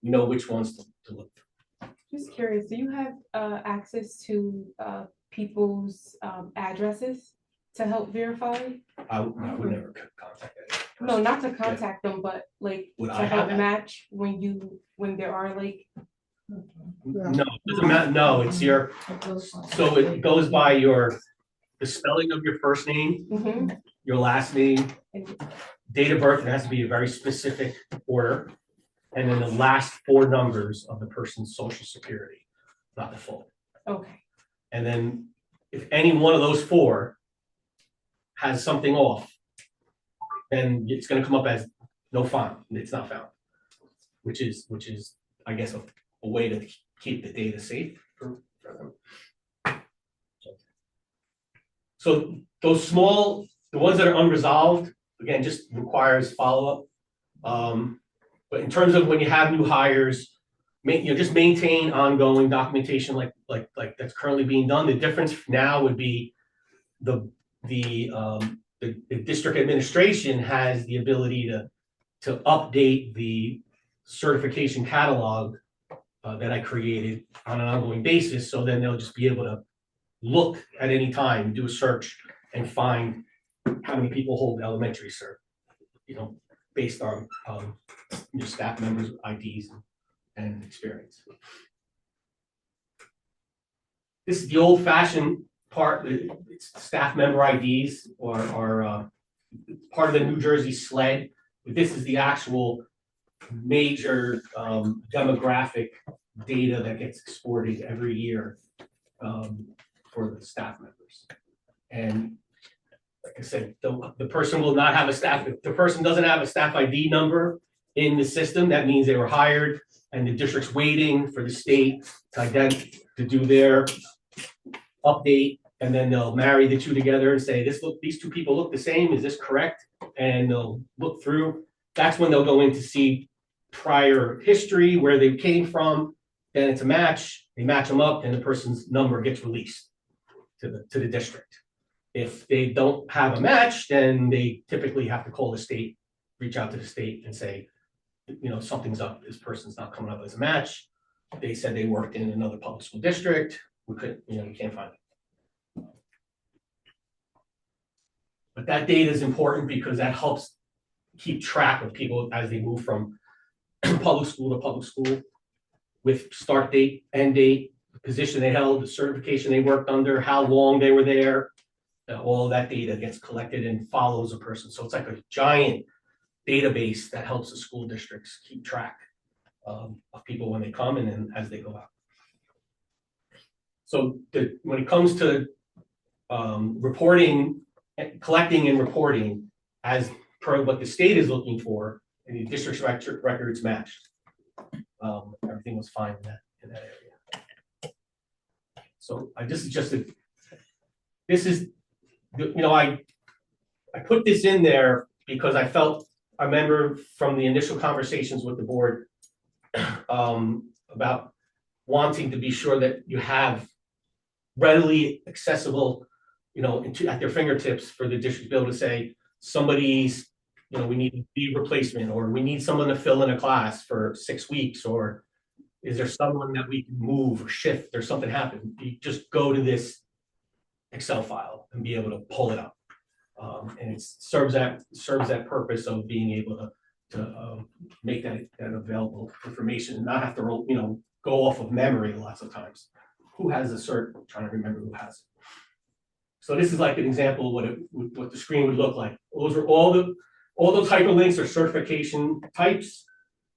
We know which ones to look for. Just curious, do you have access to people's addresses to help verify? I would never contact that. No, not to contact them, but like Would to I have help that? match when there are like. No, it doesn't matter. No, it's your, so it goes by the spelling of your first name, Mhm. your last name, And- date of birth. It has to be a very specific order. And then the last four numbers of the person's social security, not the full. Okay, And then if any one of those four has something off, then it's gonna come up as no found, and it's not found. Which is, I guess, a way to keep the data safe for them. So those the ones that are unresolved, again, just requires follow-up. But in terms of when you have new hires, just maintain ongoing documentation like that's currently being done. The difference now would be the district administration has the ability to update the certification catalog that I created on an ongoing basis. So then they'll just be able to look at any time, do a search, and find how many people hold elementary cert, based on your staff members' IDs and experience. This is the old-fashioned part. It's staff member IDs or part of the New Jersey SLED. But this is the actual major demographic data that gets exported every year for the staff members. And like I said, the person will not have a staff, if the person doesn't have a staff ID number in the system, that means they were hired and the district's waiting for the state to do their update, and then they'll marry the two together and say, these two people look the same, is this correct? And they'll look through. That's when they'll go in to see prior history, where they came from, then it's a match, they match them up, and the person's number gets released to the district. If they don't have a match, then they typically have to call the state, reach out to the state and say, something's up, this person's not coming up as a match. They said they worked in another public school district, we can't find it. But that data is important because that helps keep track of people as they move from public school to public school, with start date, end date, the position they held, the certification they worked under, how long they were there. All that data gets collected and follows a person. So it's like a giant database that helps the school districts keep track of people when they come and then as they go out. So when it comes to reporting, collecting and reporting as per what the state is looking for, and the district's records matched. Everything was fine in that area. So I put this in there because I remember from the initial conversations with the board about wanting to be sure that you have readily accessible, at their fingertips for the district to be able to say, somebody's, we need a knee replacement, or we need someone to fill in a class for 6 weeks, or is there someone that we can move or shift or something happen? You just go to this Excel file and be able to pull it up. And it serves that purpose of being able to make that available information and not have to go off of memory lots of times. Who has a cert? I'm trying to remember who has it. So this is like an example of what the screen would look like. Those are all those hyperlinks are certification types.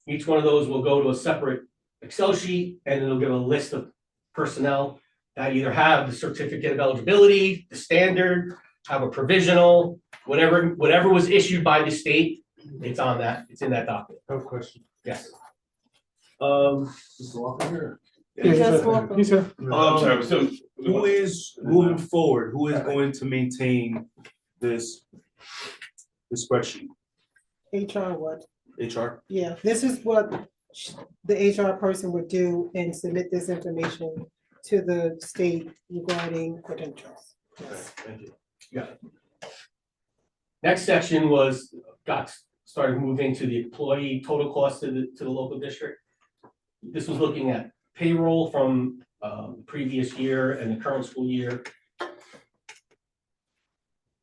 Each one of those will go to a separate Excel sheet, and it'll give a list of personnel that either have the certificate of eligibility, the standard, have a provisional, whatever was issued by the state, it's in that document. I have a question. Yes. Mr. Walker here. He's here. Sorry, so who is moving forward? Who is going to maintain this spreadsheet? HR what? HR? Yeah, this is what the HR person would do and submit this information to the state regarding credentials. Yes. Thank you. Yeah. Next section started moving to the employee total cost to the local district. This was looking at payroll from the previous year and the current school year.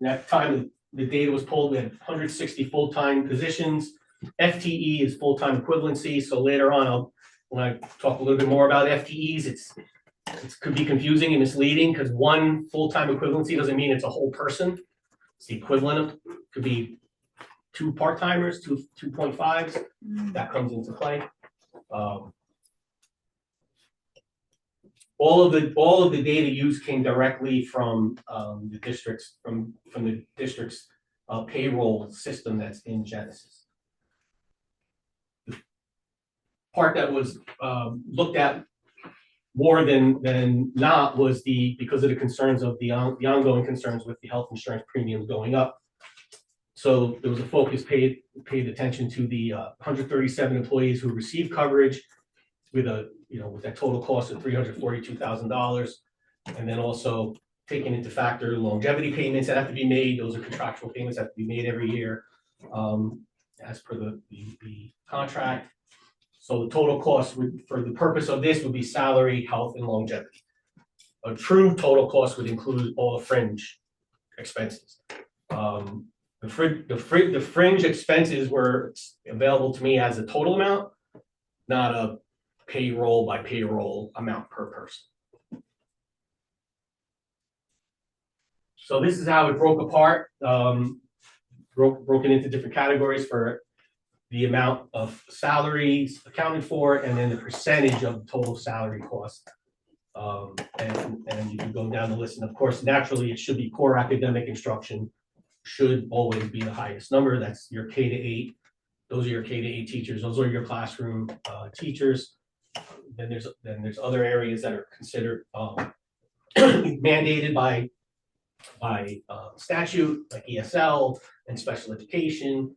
That time the data was pulled, we had 160 full-time positions. FTE is full-time equivalency. So later on, when I talk a little bit more about FTEs, it could be confusing and misleading because one full-time equivalency doesn't mean it's a whole person. It's the equivalent of, could be 2 part-timers, 2.5s. That comes into play. All of the data used came directly from the district's payroll system that's in Genesis. The part that was looked at more than not was because of the concerns of the ongoing concerns with the health insurance premiums going up. So there was a focus paid attention to the 137 employees who received coverage with with that total cost of $342,000. And then also taking into factor longevity payments that have to be made. Those are contractual payments that have to be made every year as per the contract. So the total cost for the purpose of this would be salary, health, and longevity. A true total cost would include all the fringe expenses. The fringe expenses were available to me as a total amount, not a payroll by payroll amount per person. So this is how it broke apart, broken into different categories for the amount of salaries accounted for, and then the percentage of the total salary cost. And you can go down the list, and of course, naturally, it should be core academic instruction should always be the highest number. That's your K to 8. Those are your K to 8 teachers. Those are your classroom teachers. Then there's other areas that are considered mandated by statute, like ESL and special education.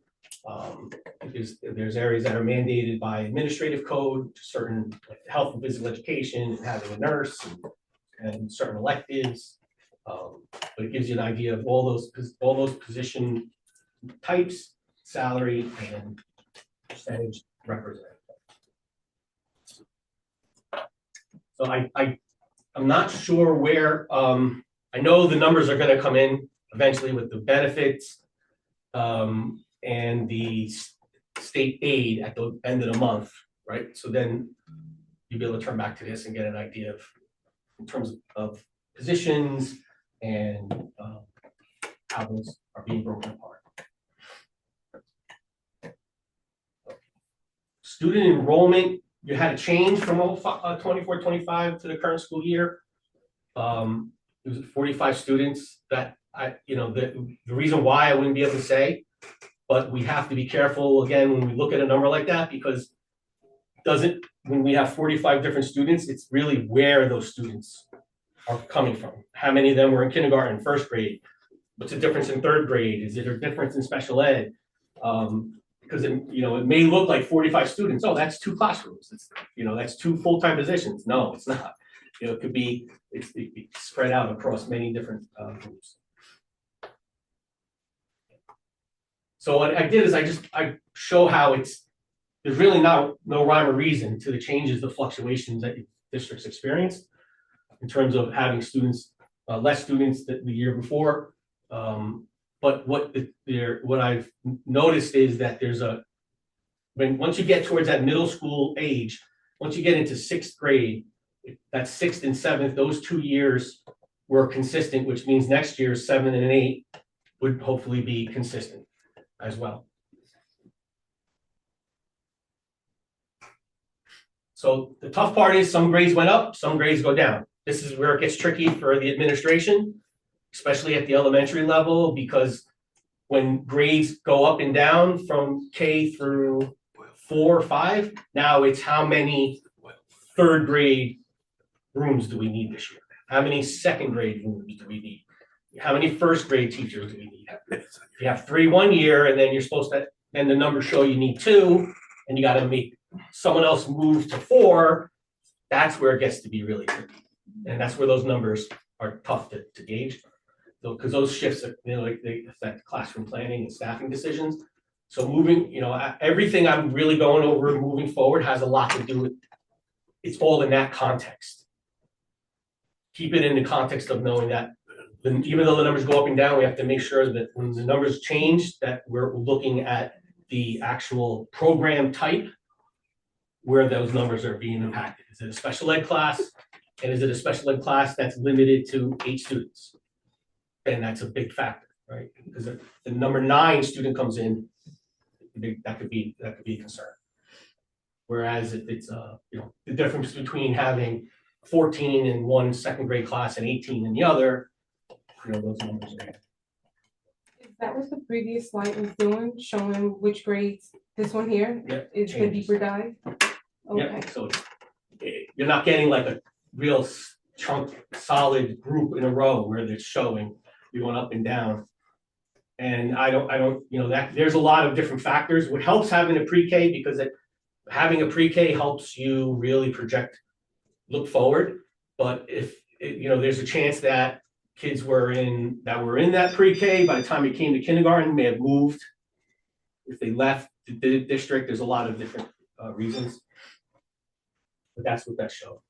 There's areas that are mandated by administrative code, certain like health and physical education, and having a nurse, and certain electives. But it gives you an idea of all those position types, salary, and percentage represented. So I'm not sure where. I know the numbers are going to come in eventually with the benefits and the state aid at the end of the month, right? So then you'll be able to turn back to this and get an idea of, in terms of positions and how those are being broken apart. Student enrollment, you had a change from 24-25 to the current school year. It was 45 students that the reason why I wouldn't be able to say, but we have to be careful again when we look at a number like that, because when we have 45 different students, it's really where those students are coming from. How many of them were in kindergarten, first grade? What's the difference in third grade? Is there a difference in special ed? Because it may look like 45 students. Oh, that's 2 classrooms. That's 2 full-time positions. No, it's not. It could be it's spread out across many different groups. So what I did is I show how there's really no rhyme or reason to the changes, the fluctuations that districts experienced in terms of having students, less students than the year before. But what I've noticed is that once you get towards that middle school age, once you get into 6th grade, that's 6th and 7th, those 2 years were consistent, which means next year 7 and 8 would hopefully be consistent as well. So the tough part is some grades went up, some grades go down. This is where it gets tricky for the administration, especially at the elementary level, because when grades go up and down from K through 4 or 5, now it's how many 3rd grade rooms do we need this year? How many 2nd grade rooms do we need? How many 1st grade teachers do we need? If you have 3 one year, and then you're supposed to, and the numbers show you need 2, and you got to make someone else move to 4, that's where it gets to be really tricky. And that's where those numbers are tough to gauge. So, because those shifts, they affect classroom planning and staffing decisions. So moving, everything I'm really going over moving forward has a lot to do with, it's all in that context. Keep it in the context of knowing that even though the numbers go up and down, we have to make sure that when the numbers change, that we're looking at the actual program type where those numbers are being impacted. Is it a special ed class? And is it a special ed class that's limited to 8 students? And that's a big factor, right? Because if the number 9 student comes in, that could be a concern. Whereas if it's the difference between having 14 in one 2nd grade class and 18 in the other, those numbers are. Is that what the previous slide was doing, showing which grades? This one here is the deeper dive. Okay. Yeah, so you're not getting like a real chunk, solid group in a row where they're showing. You're going up and down. And I don't, that, there's a lot of different factors. What helps having a pre-K, because having a pre-K helps you really look forward. But if, there's a chance that kids were in that pre-K, by the time it came to kindergarten, may have moved. If they left the district, there's a lot of different reasons. But that's what that showed.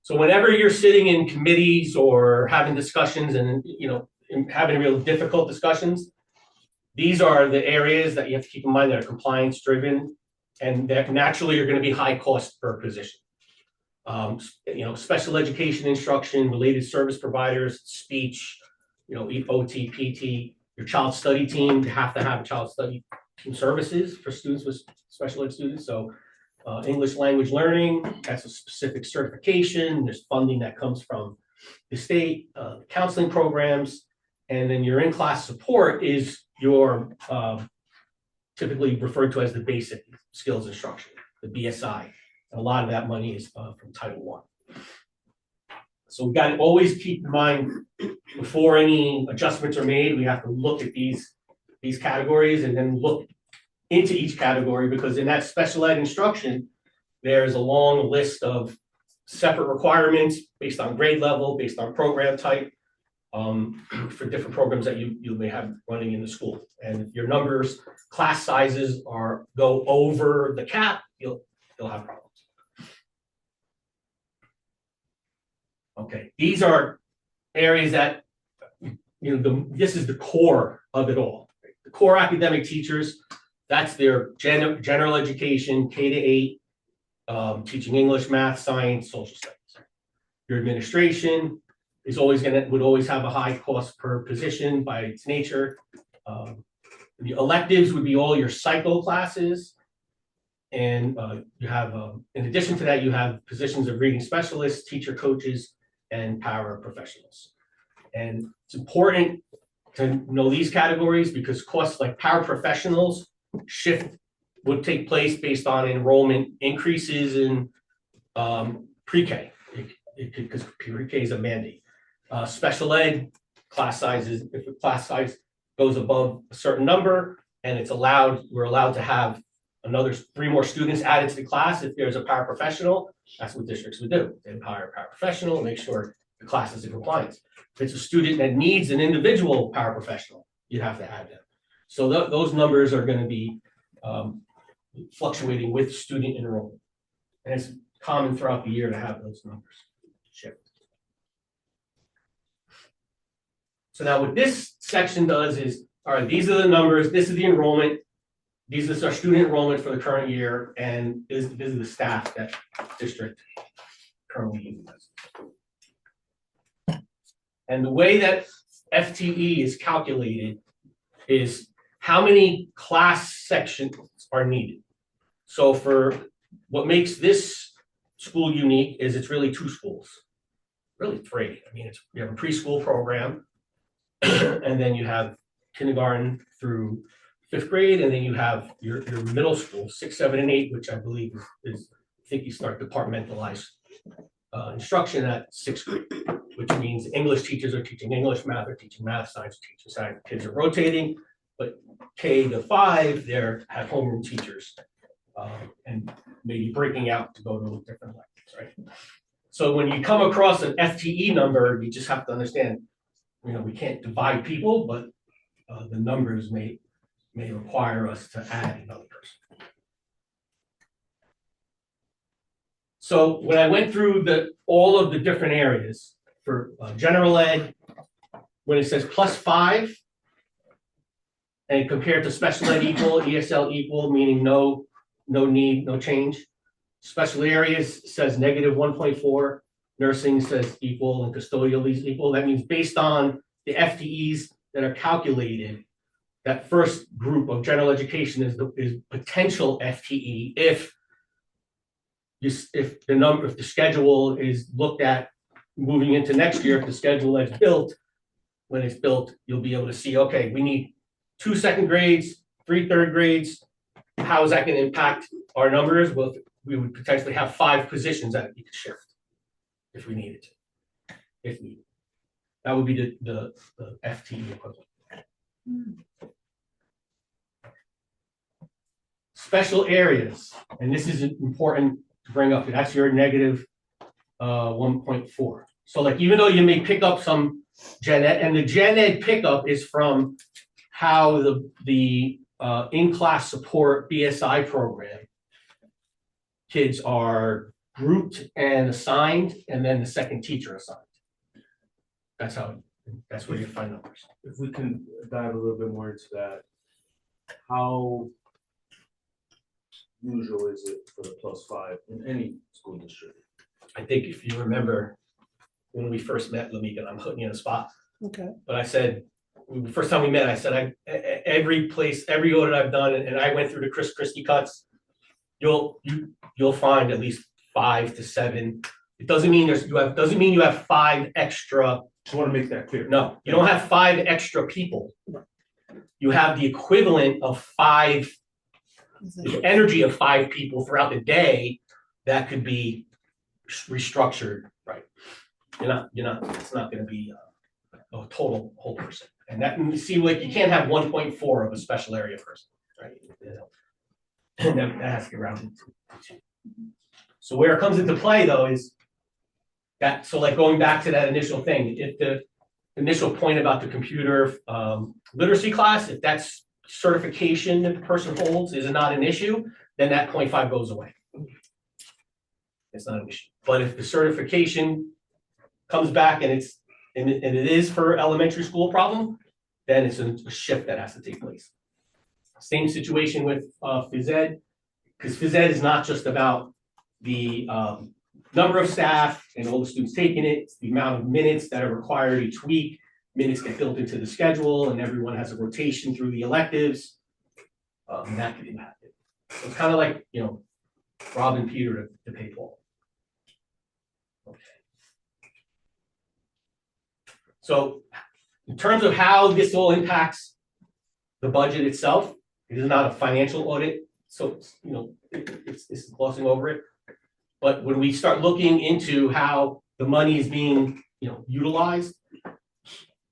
So whenever you're sitting in committees or having discussions and, having real difficult discussions, these are the areas that you have to keep in mind that are compliance driven and that naturally are going to be high cost per position. Special education instruction, related service providers, speech, OT, PT, your child study team, you have to have child study team services for students with special ed students. So English language learning, that's a specific certification. There's funding that comes from the state, counseling programs, and then your in-class support is your typically referred to as the basic skills instruction, the BSI. And a lot of that money is from Title I. So we've got to always keep in mind before any adjustments are made, we have to look at these categories and then look into each category, because in that special ed instruction, there's a long list of separate requirements based on grade level, based on program type, for different programs that you may have running in the school. And if your numbers, class sizes go over the cap, you'll have problems. Okay, these are areas that, this is the core of it all. The core academic teachers, that's their general education, K to 8, teaching English, math, science, social studies. Your administration is would always have a high cost per position by its nature. The electives would be all your cycle classes. And you have, in addition to that, you have positions of reading specialists, teacher coaches, and paraprofessionals. And it's important to know these categories because costs like paraprofessionals would take place based on enrollment increases in pre-K. Because pre-K is a mandate. Special ed class sizes, if the class size goes above a certain number and we're allowed to have another 3 more students added to the class. If there's a paraprofessional, that's what districts would do. They'd hire a paraprofessional, make sure the class is in compliance. If it's a student that needs an individual paraprofessional, you have to add them. So those numbers are going to be fluctuating with student enrollment. And it's common throughout the year to have those numbers shift. So now what this section does is, all right, these are the numbers, this is the enrollment, these are our student enrollment for the current year, and this is the staff that district currently uses. And the way that FTE is calculated is how many class sections are needed. So for what makes this school unique is it's really 2 schools, really 3. I mean, you have a preschool program, and then you have kindergarten through 5th grade, and then you have your middle school, 6, 7, and 8, which I believe is I think you start departmentalized instruction at 6th grade, which means English teachers are teaching English, math are teaching math, science are teaching science. Kids are rotating, but K to 5, they're have homeroom teachers and maybe breaking out to go to different lessons, right? So when you come across an FTE number, you just have to understand, we can't divide people, but the numbers may require us to add another person. So when I went through all of the different areas for general ed, when it says +5 and compared to special ed equal, ESL equal, meaning no need, no change. Special areas says -1.4, nursing says equal, and custodial is equal. That means based on the FTEs that are calculated, that first group of general education is potential FTE if the schedule is looked at moving into next year. If the schedule is built, when it's built, you'll be able to see, okay, we need 2 second grades, 3 third grades. How is that going to impact our numbers? Well, we would potentially have 5 positions that you could shift if we needed to, if needed. That would be the FTE equivalent. Special areas, and this is important to bring up, that's your negative 1.4. So like, even though you may pick up some gen ed, and the gen ed pickup is from how the in-class support BSI program kids are grouped and assigned, and then the second teacher assigned. That's where you find numbers. If we can dive a little bit more into that, how usual is it for the +5 in any school district? I think if you remember when we first met, Lamika, I'm putting you in a spot, Okay. but I said, the first time we met, I said, every audit I've done, and I went through the Chris Christie cuts, you'll find at least 5 to 7. It doesn't mean you have 5 extra. Just want to make that clear. No, you don't have 5 extra people. You have the equivalent of 5, the energy of 5 people throughout the day that could be restructured, right? It's not gonna be a total whole person. And that, you see, like, you can't have 1.4 of a special area person, right? And that has to get rounded to 2. So where it comes into play though is that, so like going back to that initial thing, if the initial point about the computer literacy class, if that's certification that the person holds is not an issue, then that 0.5 goes away. It's not an issue. But if the certification comes back and it is for elementary school problem, then it's a shift that has to take place. Same situation with phys ed, because phys ed is not just about the number of staff and all the students taking it, it's the amount of minutes that are required each week. Minutes get built into the schedule and everyone has a rotation through the electives. That could impact it. So it's kind of like, Rob and Peter to pay Paul. Okay. So in terms of how this all impacts the budget itself, it is not a financial audit, so it's glossing over it. But when we start looking into how the money is being utilized,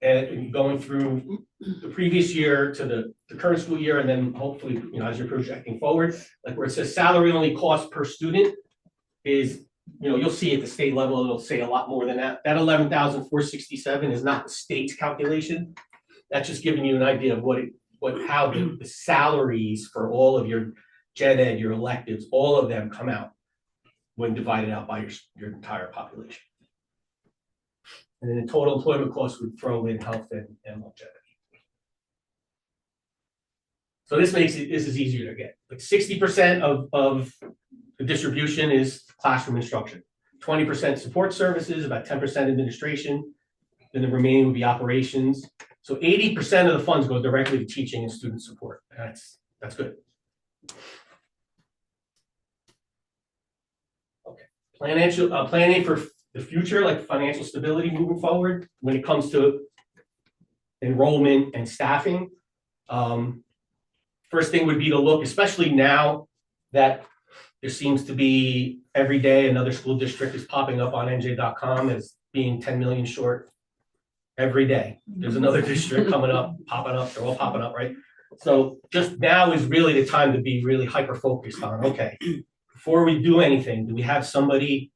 and going through the previous year to the current school year, and then hopefully, as you're projecting forward, like where it says salary only cost per student is, you'll see at the state level, it'll say a lot more than that. That 11,467 is not the state's calculation. That's just giving you an idea of how the salaries for all of your gen ed, your electives, all of them come out when divided out by your entire population. And then the total employment cost would throw in health and longevity. So this is easier to get. Like 60% of the distribution is classroom instruction, 20% support services, about 10% administration, then the remaining would be operations. So 80% of the funds go directly to teaching and student support. That's good. Okay, planning for the future, like financial stability moving forward when it comes to enrollment and staffing. First thing would be to look, especially now that there seems to be every day another school district is popping up on NJ.com as being 10 million short every day. There's another district coming up, popping up, they're all popping up, right? So just now is really the time to be really hyper-focused on, okay, before we do anything, do we have somebody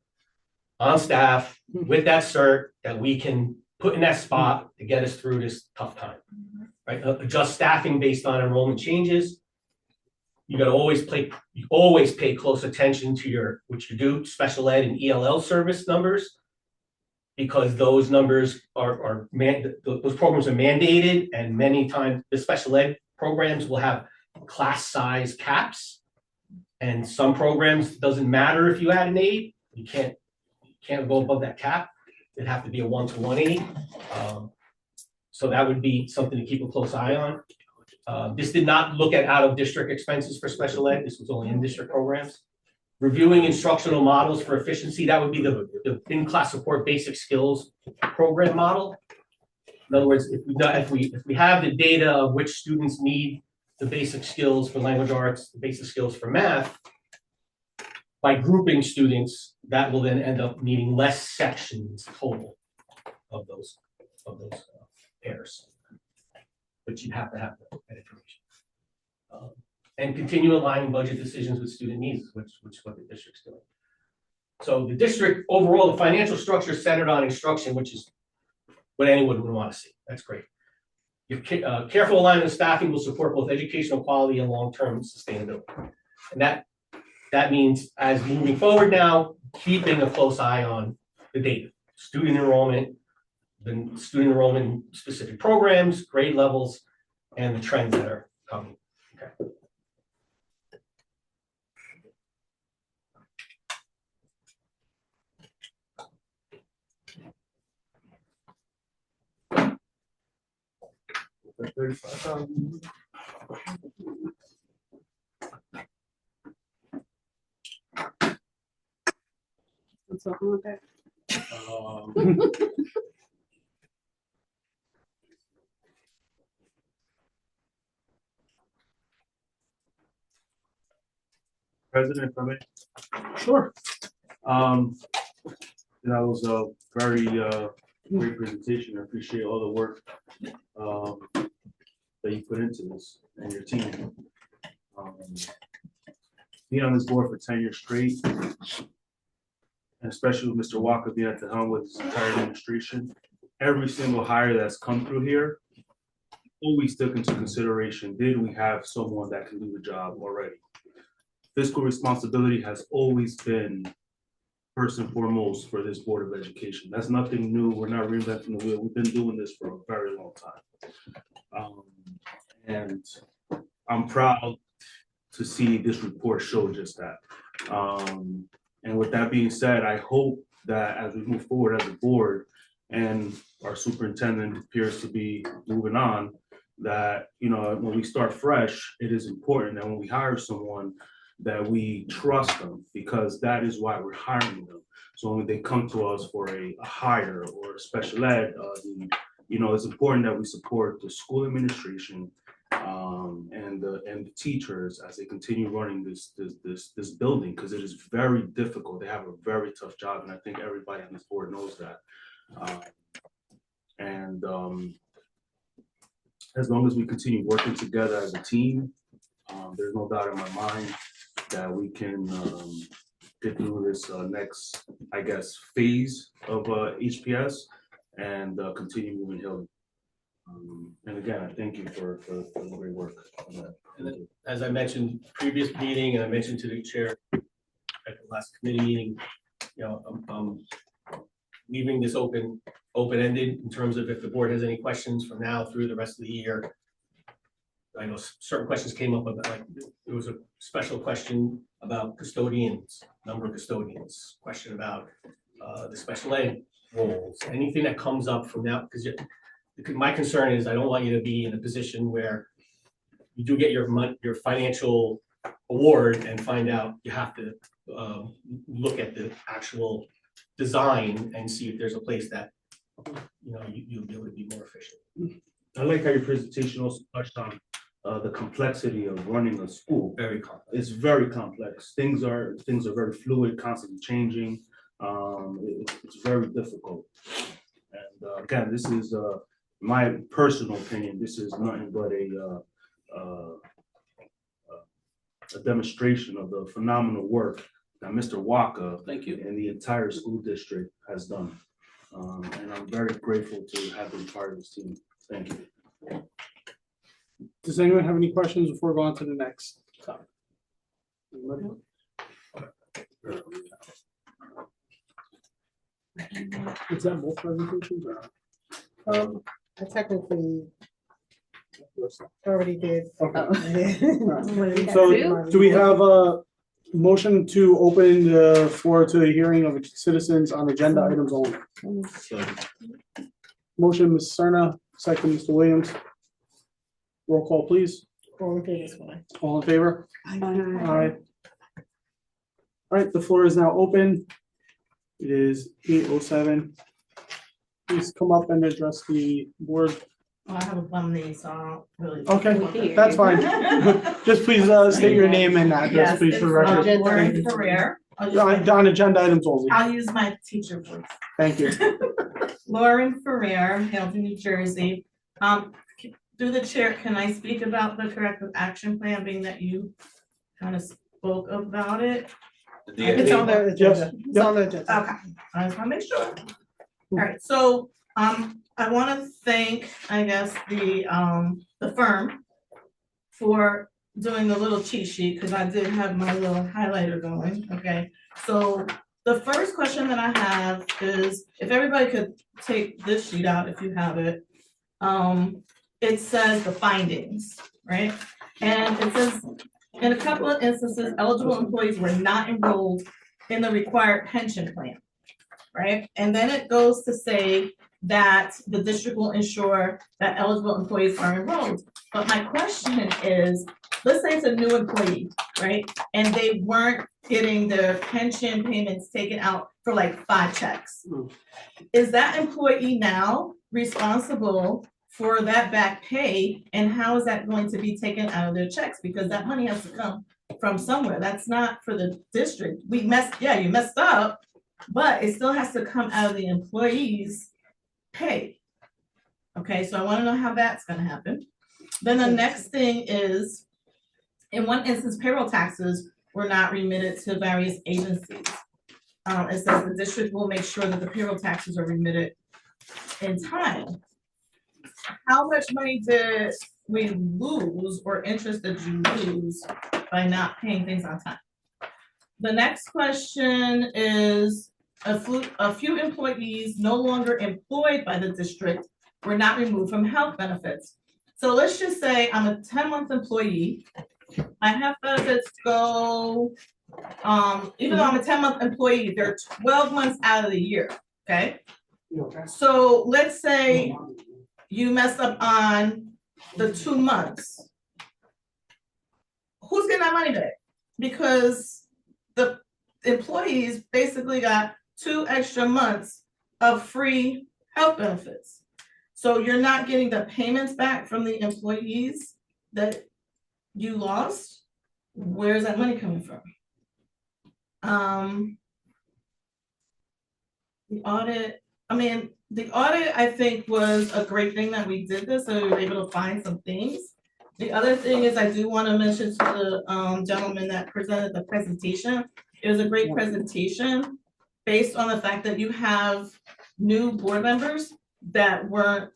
on staff with that cert that we can put in that spot to get us through this tough time, right? Adjust staffing based on enrollment changes. You gotta always pay close attention to which you do, special ed and ELL service numbers, because those numbers those programs are mandated, and many times the special ed programs will have class size caps, and some programs, it doesn't matter if you add an aide, you can't go above that cap. It'd have to be a 1-to-1 aide. So that would be something to keep a close eye on. This did not look at out-of-district expenses for special ed. This was only in-district programs. Reviewing instructional models for efficiency, that would be the in-class support basic skills program model. In other words, if we have the data of which students need the basic skills for language arts, the basic skills for math, by grouping students, that will then end up needing less sections total of those those pairs. But you have to have that information. And continue aligning budget decisions with student needs, which is what the district's doing. So the district, overall, the financial structure is centered on instruction, which is what anyone would want to see. That's great. Your careful alignment of staffing will support both educational quality and long-term sustainability. And that means, as moving forward now, keeping a close eye on the data, student enrollment, the student enrollment in specific programs, grade levels, and the trends that are coming. Okay. What's up with that? President, from it. Sure. That was a very great presentation. I appreciate all the work that you put into this and your team. Being on this board for 10 years straight, and especially with Mr. Walker being at the helm with his entire administration, every single hire that's come through here always took into consideration, did we have someone that can do the job already? Fiscal responsibility has always been first and foremost for this Board of Education. That's nothing new. We're not reinventing the wheel. We've been doing this for a very long time. And I'm proud to see this report show just that. And with that being said, I hope that as we move forward as a board and our superintendent appears to be moving on, that, you know, when we start fresh, it is important that when we hire someone that we trust them, because that is why we're hiring them. So when they come to us for a hire or a special ed need, you know, it's important that we support the school administration and the teachers as they continue running this building, because it is very difficult. They have a very tough job, and I think everybody on this board knows that. As long as we continue working together as a team, there's no doubt in my mind that we can get through this next, I guess, phase of HPS and continue moving Hill. And again, I thank you for the great work. And then, as I mentioned previous meeting, and I mentioned to the chair at the last committee meeting, you know, I'm leaving this open-ended in terms of if the board has any questions from now through the rest of the year. I know certain questions came up about, like, there was a special question about custodians, number of custodians, question about the special ed roles, anything that comes up from now, because my concern is I don't want you to be in a position where you do get your financial award and find out you have to look at the actual design and see if there's a place that, you know, you'll be able to be more efficient. I like how your presentation also touched on the complexity of running a school. Very complex. It's very complex. Things are very fluid, constantly changing. It's very difficult. And again, this is my personal opinion. This is nothing but a demonstration of the phenomenal work that Mr. Walker and the entire school district has done. And I'm very grateful to have been part of this team. Thank you. Does anyone have any questions before we go on to the next topic? Anybody? Is that both presentations or? I technically already did. Okay. Yeah. So do we have a motion to open the floor to the hearing of citizens on agenda items only? Motion, Ms. Serna, second, Mr. Williams. Roll call, please. All in favor, one. All in favor? Aye. All right, the floor is now open. It is 8:07. Please come up and address the board. I have a bum knee, so I don't really. Okay, that's fine. Just please state your name and address, please, for the record. Lauren Ferrer, On agenda items only. I'll use my teacher voice. Thank you. Lauren Ferrer, Hamilton, New Jersey. Through the chair, can I speak about the corrective action plan, being that you kind of spoke about it? It's on the agenda. It's on the agenda. Okay, I just wanna make sure. All right, so, I wanna thank, I guess, the firm for doing the little cheat sheet, because I did have my little highlighter going, okay? So the first question that I have is, if everybody could take this sheet out, if you have it. It says the findings, right? And it says, in a couple of instances, eligible employees were not enrolled in the required pension plan, right? And then it goes to say that the district will ensure that eligible employees are enrolled. But my question is, let's say it's a new employee, right? And they weren't getting their pension payments taken out for like 5 checks. Is that employee now responsible for that back pay? And how is that going to be taken out of their checks? Because that money has to come from somewhere. That's not for the district. You messed up, but it still has to come out of the employee's pay. Okay, so I wanna know how that's gonna happen. Then the next thing is, in one instance, payroll taxes were not remitted to various agencies. It says the district will make sure that the payroll taxes are remitted in time. How much money did we lose, or interest did you lose by not paying things on time? The next question is, a few employees no longer employed by the district were not removed from health benefits. So let's just say I'm a 10-month employee. I have benefits go, even though I'm a 10-month employee, they're 12 months out of the year, okay? So let's say you messed up on the 2 months. Who's getting that money back? Because the employees basically got 2 extra months of free health benefits. So you're not getting the payments back from the employees that you lost. Where's that money coming from? The audit, I think, was a great thing that we did this, so we were able to find some things. The other thing is, I do want to mention to the gentleman that presented the presentation, it was a great presentation based on the fact that you have new board members that weren't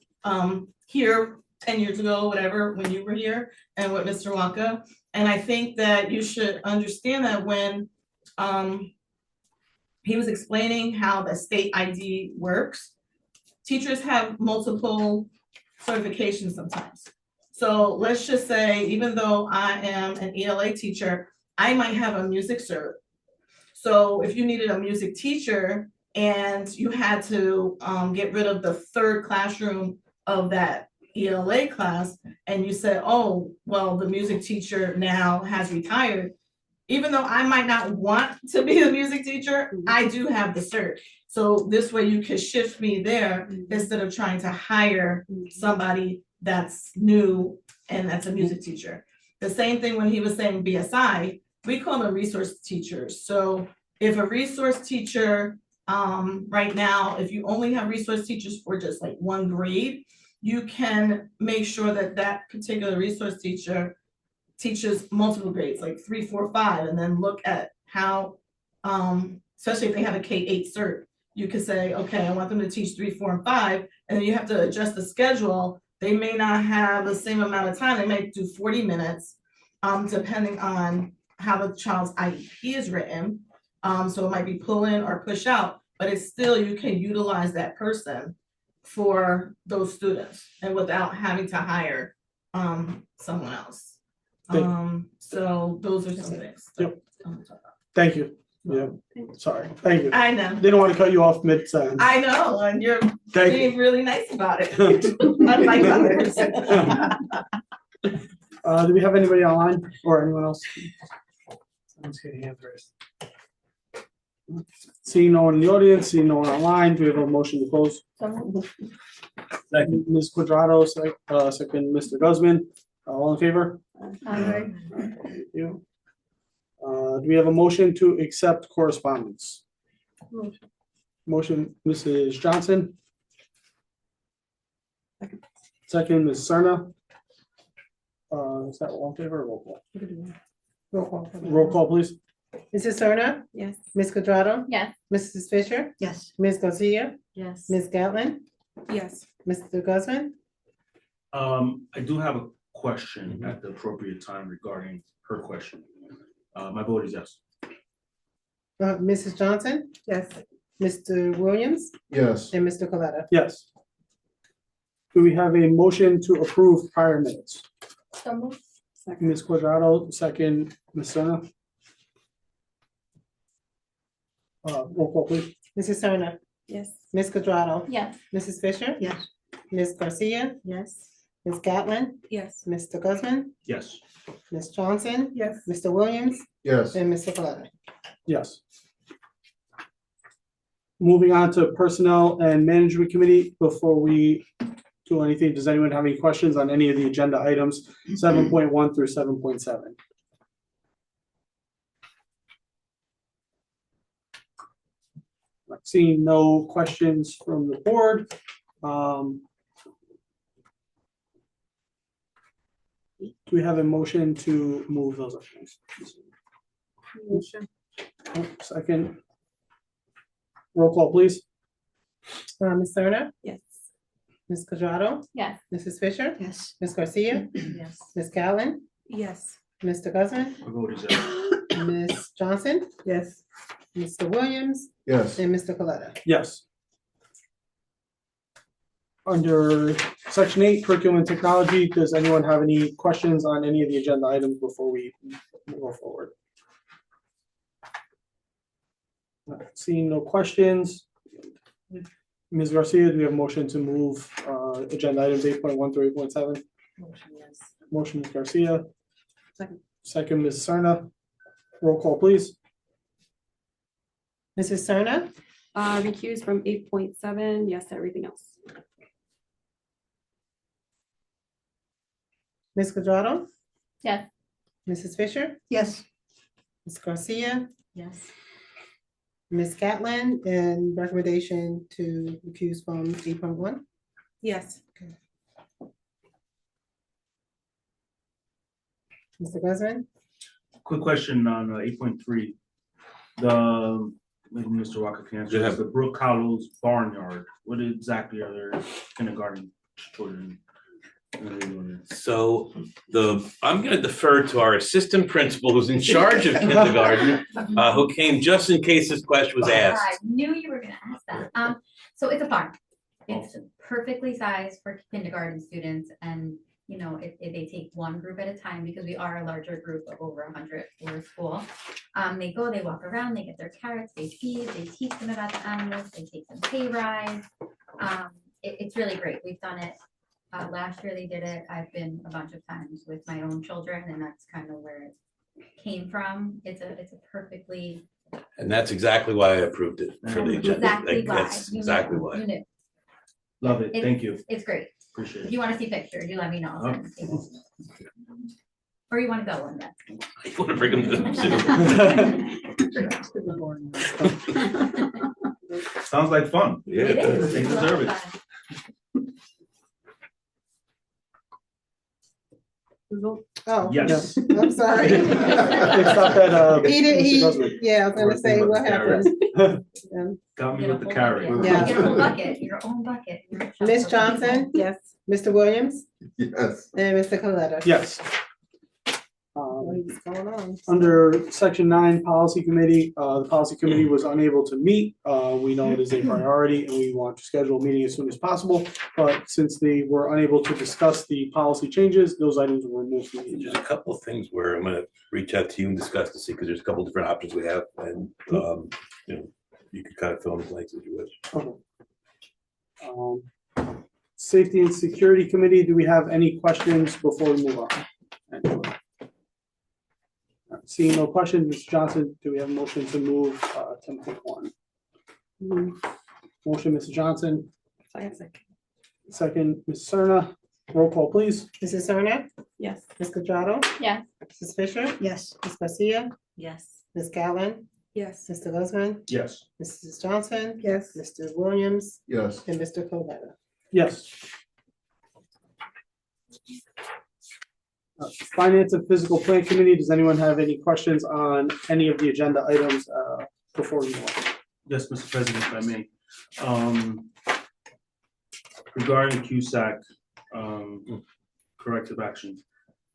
here 10 years ago, whatever, when you were here, and with Mr. Waka. And I think that you should understand that when he was explaining how the state ID works, teachers have multiple certifications sometimes. So let's just say, even though I am an ELA teacher, I might have a music cert. So if you needed a music teacher and you had to get rid of the 3rd classroom of that ELA class, and you said, oh, well, the music teacher now has retired, even though I might not want to be a music teacher, I do have the cert. So this way you could shift me there instead of trying to hire somebody that's new and that's a music teacher. The same thing when he was saying BSI, we call them resource teachers. So if a resource teacher, right now, if you only have resource teachers for just like 1 grade, you can make sure that that particular resource teacher teaches multiple grades, like 3, 4, 5, and then look at how, especially if they have a K-8 cert, you could say, okay, I want them to teach 3, 4, and 5, and then you have to adjust the schedule. They may not have the same amount of time. They might do 40 minutes, depending on how the child's IEP is written. So it might be pull in or push out, but it's still, you can utilize that person for those students and without having to hire someone else. So those are some things. Yep. Thank you. Yeah, sorry. Thank you. I know. Didn't want to cut you off mid-sentence. I know, and you're Thank being really nice about it. Unlike others. Do we have anybody online or anyone else? Someone's getting hand raised. Seeing no one in the audience, seeing no one online, do we have a motion to close? Second, Ms. Quadrado, second, Mr. Guzman, all in favor? Aye. Thank you. Do we have a motion to accept correspondence? Motion, Mrs. Johnson. Second, Ms. Serna. Is that all in favor or roll call? Roll call. Roll call, please. Mrs. Serna, Yes. Ms. Quadrado, Yes. Mrs. Fisher, Yes. Ms. Garcia, Yes. Ms. Gatlin, Yes. Mr. Guzman. I do have a question at the appropriate time regarding her question. My vote is yes. Mrs. Johnson, Yes. Mr. Williams, Yes. and Mr. Coletta. Yes. Do we have a motion to approve prior minutes? So moved. Ms. Quadrado, second, Ms. Serna. Roll call, please. Mrs. Serna, Yes. Ms. Quadrado, Yes. Mrs. Fisher, Yes. Ms. Garcia, Yes. Ms. Gatlin, Yes. Mr. Guzman, Yes. Ms. Johnson, Yes. Mr. Williams, Yes. and Mr. Coletta. Yes. Moving on to Personnel and Management Committee, before we do anything, does anyone have any questions on any of the agenda items, 7.1 through 7.7? Seeing no questions from the board. Do we have a motion to move those items? Motion. Second. Roll call, please. Ms. Serna, Yes. Ms. Quadrado, Yes. Mrs. Fisher, Yes. Ms. Garcia, Yes. Ms. Gatlin, Yes. Mr. Guzman, My vote is yes. Ms. Johnson, Yes. Mr. Williams, Yes. and Mr. Coletta. Yes. Under section 8, curriculum and technology, does anyone have any questions on any of the agenda items before we go forward? Seeing no questions. Ms. Garcia, do we have a motion to move agenda items 8.1 through 8.7? Motion, yes. Motion, Ms. Garcia. Second. Second, Ms. Serna. Roll call, please. Mrs. Serna, Recuse from 8.7, yes to everything else. Ms. Quadrado, Yes. Mrs. Fisher, Yes. Ms. Garcia, Yes. Ms. Gatlin, and recommendation to recuse from 8.1. Yes. Mr. Guzman, Quick question on 8.3. The, maybe Mr. Walker can answer, Go this, the Brook Hollows Barnyard. What exactly are their kindergarten children? So I'm gonna defer to our assistant principal who's in charge of kindergarten, who came just in case this question was I asked. knew you were gonna ask that. So it's a farm. It's perfectly sized for kindergarten students and, you know, they take one group at a time because we are a larger group of over 100 for school. They go, they walk around, they get their carrots, they feed, they teach them about the animals, they take them hay rides. It's really great. We've done it. Last year they did it. I've been a bunch of times with my own children and that's kind of where it came from. It's a perfectly. And that's exactly why I approved it for the agenda. Exactly Like, why. that's You exactly knew. why. You knew. Love it, thank you, It's great. appreciate If it. you want to see pictures, you let me know. I'll send it to you. Or you want to go one day. I want to bring them to the zoo. Sounds like fun. Yeah. It is. They It's a lot deserve of it. fun. oh. Yes. I'm sorry. They stopped at, He did, Mr. Guzman. yeah, I was gonna say, what happened? Got me Get a with the whole carrot. bucket. Yeah. Get a whole bucket, your own bucket. Ms. Johnson, Yes. Mr. Williams, Yes. and Mr. Coletta. Yes. What's going on? Under section 9, policy committee, the policy committee was unable to meet. We know it is a priority and we want to schedule a meeting as soon as possible. But since they were unable to discuss the policy changes, those items were removed from the There's agenda. a couple of things where I'm gonna reach out to you and discuss to see, because there's a couple of different options we have, and, you know, you can kind of fill in the blanks as you wish. Okay. Safety and security committee, do we have any questions before we move on? Seeing no questions, Ms. Johnson, do we have a motion to move 10.1? Motion, Mrs. Johnson, second, Ms. Serna. Roll call, please. Mrs. Serna, Yes. Ms. Quadrado, Yes. Mrs. Fisher, Yes. Ms. Garcia, Yes. Ms. Callan, Yes. Mr. Lesman, Yes. Mrs. Johnson, Yes. Mr. Williams, Yes. and Mr. Coletta. Yes. Finance and Physical Plan Committee, does anyone have any questions on any of the agenda items before we move on? Yes, Mr. President, if I may. Regarding CUSAC, corrective action.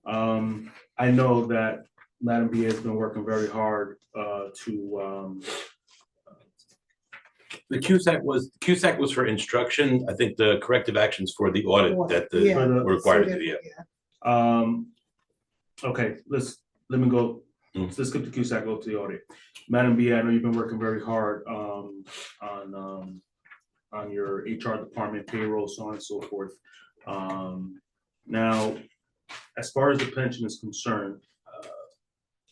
I know that Madam BA has been working very hard to The CUSAC was for instruction. I think the corrective actions for the audit that Yeah. were required to do, yeah. okay, let me go, let's skip the CUSAC, go to the audit. Madam B, I know you've been working very hard on your HR department, payroll, so on and so forth. Now, as far as the pension is concerned,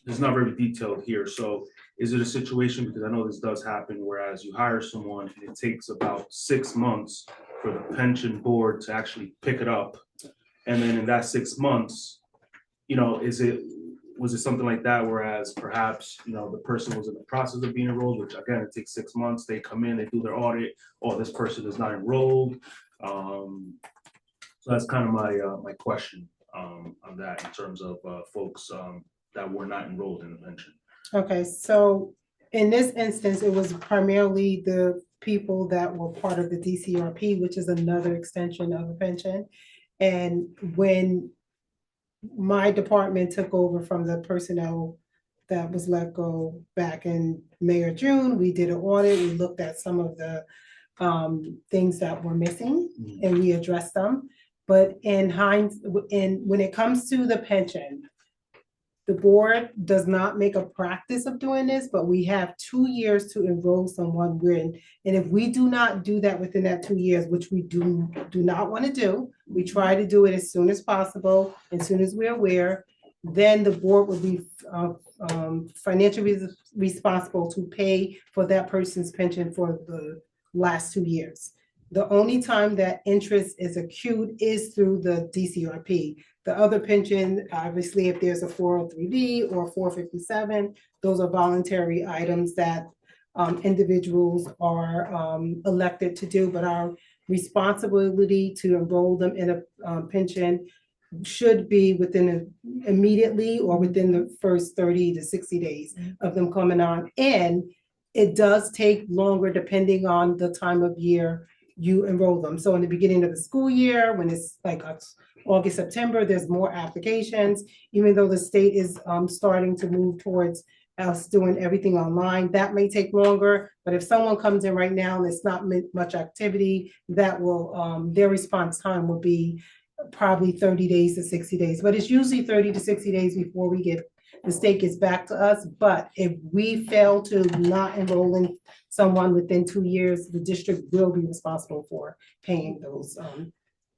it's not very detailed here, so is it a situation, because I know this does happen, whereas you hire someone and it takes about 6 months for the pension board to actually pick it up, and then in that 6 months, you know, was it something like that, whereas perhaps, you know, the person was in the process of being enrolled, which again, it takes 6 months, they come in, they do their audit, oh, this person is not enrolled. So that's kind of my question on that, in terms of folks that were not enrolled in the pension. Okay, so in this instance, it was primarily the people that were part of the DCRP, which is another extension of a pension. And when my department took over from the personnel that was let go back in May or June, we did an audit, we looked at some of the things that were missing and we addressed them. But in when it comes to the pension, the board does not make a practice of doing this, but we have 2 years to enroll someone when, and if we do not do that within that 2 years, which we do not want to do, we try to do it as soon as possible, as soon as we're aware, then the board will be financially responsible to pay for that person's pension for the last 2 years. The only time that interest is accrued is through the DCRP. The other pension, obviously, if there's a 403B or 457, those are voluntary items that individuals are elected to do, but our responsibility to enroll them in a pension should be immediately or within the first 30 to 60 days of them coming on. And it does take longer depending on the time of year you enroll them. So in the beginning of the school year, when it's like August, September, there's more applications, even though the state is starting to move towards us doing everything online, that may take longer. But if someone comes in right now and it's not much activity, that will, their response time will be probably 30 days to 60 days. But it's usually 30 to 60 days before the state gets back to us. But if we fail to not enroll in someone within 2 years, the district will be responsible for paying those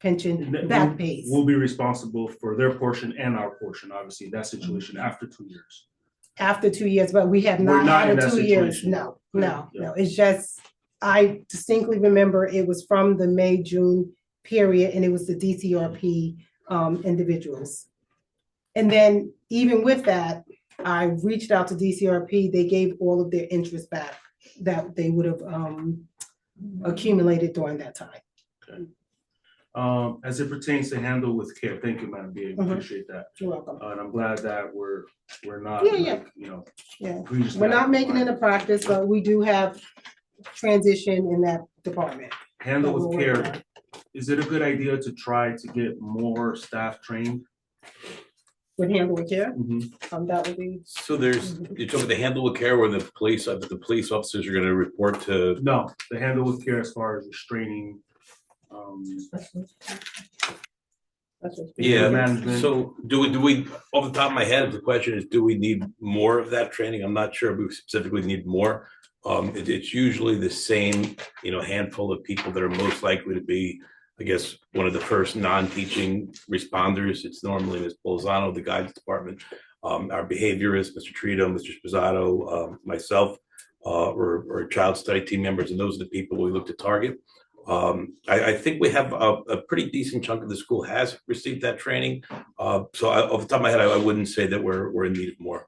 pension back pays. We'll be responsible for their portion and our portion, obviously, in that situation after 2 years. After 2 years, but we have We're not not in had that 2 years. situation. No. It's just, I distinctly remember it was from the May, June period, and it was the DCRP individuals. And then even with that, I reached out to DCRP, they gave all of their interest back that they would have accumulated during that time. Okay. As it pertains to handle with care, thank you, Madam B, I appreciate that. You're welcome. And I'm glad that we're not, Yeah. like, you know. Yeah, egregious we're not that- making it a practice, but we do have transition in that department. Handle that we're with working care, on. is it a good idea to try to get more staff trained? With handle with care, Mhm. that would be. So you're talking about the handle with care where the police officers are gonna report to, No, the handle with care as far as restraining. yeah, Management. so do we, off the top of my head, the question is, do we need more of that training? I'm not sure if we specifically need more. It's usually the same, handful of people that are most likely to be, I guess, one of the first non-teaching responders. It's normally Ms. Bolzano, the guidance department, our behaviorist, Mr. Trito, Mr. Sposato, myself, or child study team members, and those are the people we look to target. I think we have a pretty decent chunk of the school has received that training. So off the top of my head, I wouldn't say that we're in need of more.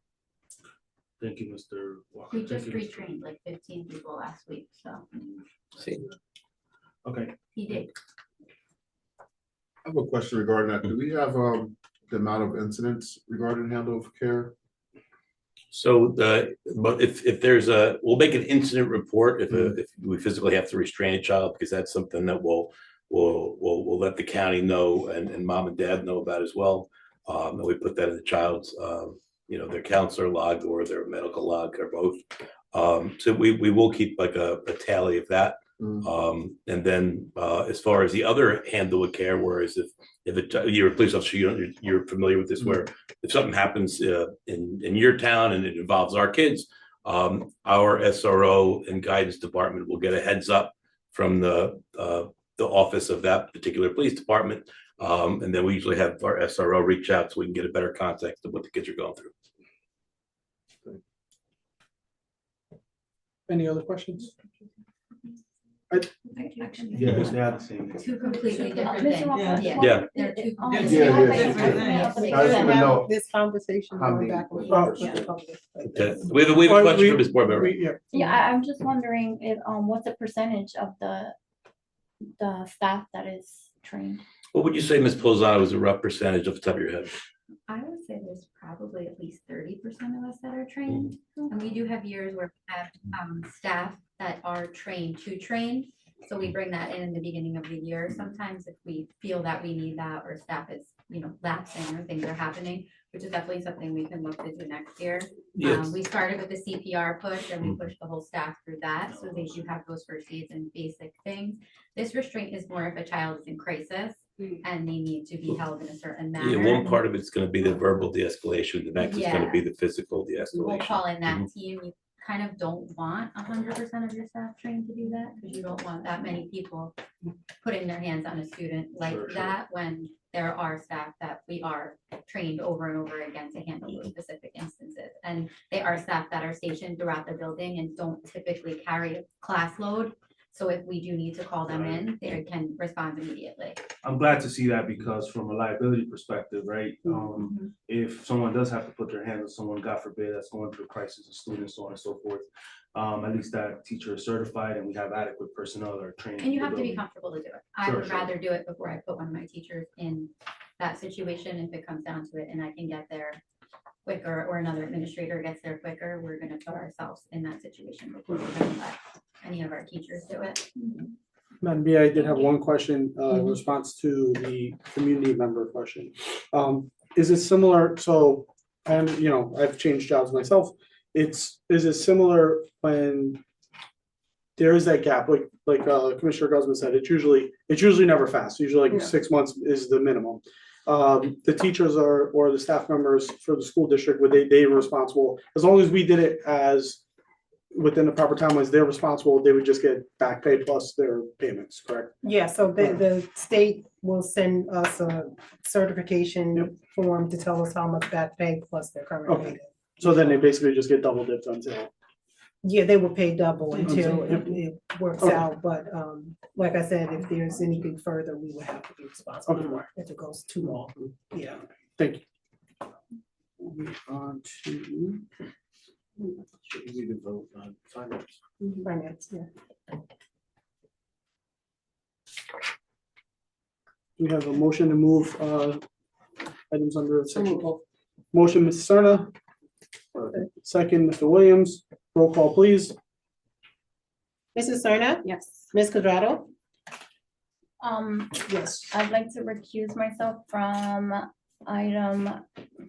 Thank you, Mr. Walker. We just Thank you, Mr. retrained like 15 people last week, so See, Okay, he did. I have a question regarding that. Do we have, the amount of incidents regarding handover care? so but if there's we'll make an incident report if we physically have to restrain a child, because that's something that we'll let the county know and mom and dad know about as well. And we put that in the child's, their counselor log or their medical log or both. So we will keep like a tally of that. And then as far as the other handle of care, whereas if you're a police officer, you're familiar with this, where if something happens in your town and it involves our kids, our SRO and guidance department will get a heads up from the office of that particular police department. And then we usually have our SRO reach out so we can get a better context of what the kids are going through. Any other questions? Actually, yeah, they have the same. two completely different Mr. things. Walker, Yeah. They're two Um, completely Yeah, I yeah, have different a- things. I I just wanna know This conversation how going many- back and Oh, forth. yeah. Okay. We have a question from Ms. Board Member. Yeah. Yeah, I'm just wondering if, what's the percentage of the staff that is trained? What would you say, Ms. Polzano, is a rough percentage off the top of your head? I would say there's probably at least 30% of us that are trained. And we do have years where we have staff that are trained to train. So we bring that in the beginning of the year. Sometimes if we feel that we need that, or staff is, lapsing or things are happening, which is definitely something we can look to do next year. Yes. We started with the CPR push and we pushed the whole staff through that. So they do have those first aids and basic things. This restraint is more if a child is in crisis and they need to be held in a certain manner. Yeah, one part of it's gonna be the verbal de-escalation, the next is gonna be the physical We'll de-escalation. call in that team. You kind of don't want 100% of your staff trained to do that, because you don't want that many people putting their hands on a student like Sure, sure. that, when there are staff that we are trained over and over again to handle those specific instances. And they are staff that are stationed throughout the building and don't typically carry a class load. So if we do need to call them in, they can respond immediately. I'm glad to see that, because from a liability perspective, right? If someone does have to put their hands on someone, God forbid, that's going through a crisis, a student, so on and so forth, at least that teacher is certified and we have adequate personnel that are trained. And you in the have to be building. comfortable to do it. I Sure, would sure. rather do it before I put one of my teachers in that situation. If it comes down to it and I can get there quicker, or another administrator gets there quicker, we're gonna put ourselves in that situation before we're gonna let any of our teachers do it. Madam B, I did have one question, in response to the community member question. Is it similar, so, and, I've changed jobs myself. Is it similar when there is that gap, like Commissioner Guzman said, it's usually never fast, usually like 6 months is the minimum. The teachers or the staff members for the school district, they were responsible, as long as we did it as within the proper timelines, they're responsible, they would just get back pay plus their payments, correct? Yeah, so the state will send us a certification form to tell us how much back pay plus their current Okay. pay. So then they basically just get double dipped until. Yeah, they will pay double until Yep. it works Okay. out, but like I said, if there's anything further, we would have to be responsible Okay. for it if it goes too long. Yeah. Thank you. Moving on to. Should we vote on finance? Finance, yeah. We have a motion to move items under section 12. Motion, Ms. Serna. Second, Mr. Williams. Roll call, please. Mrs. Serna? Yes. Ms. Quadrado? Yes. I'd like to recuse myself from item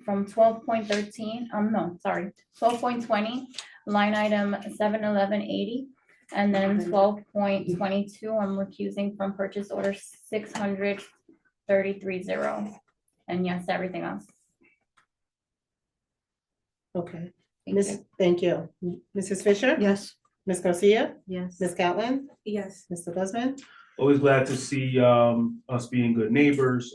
from 12.13, no, sorry, 12.20, line item 71180. And then 12.22, I'm recusing from purchase order 600-330. And yes, everything else. Okay. Thank you. Thank you. Mrs. Fisher? Yes. Ms. Garcia? Yes. Ms. Catlin? Yes. Mr. Guzman? Always glad to see us being good neighbors,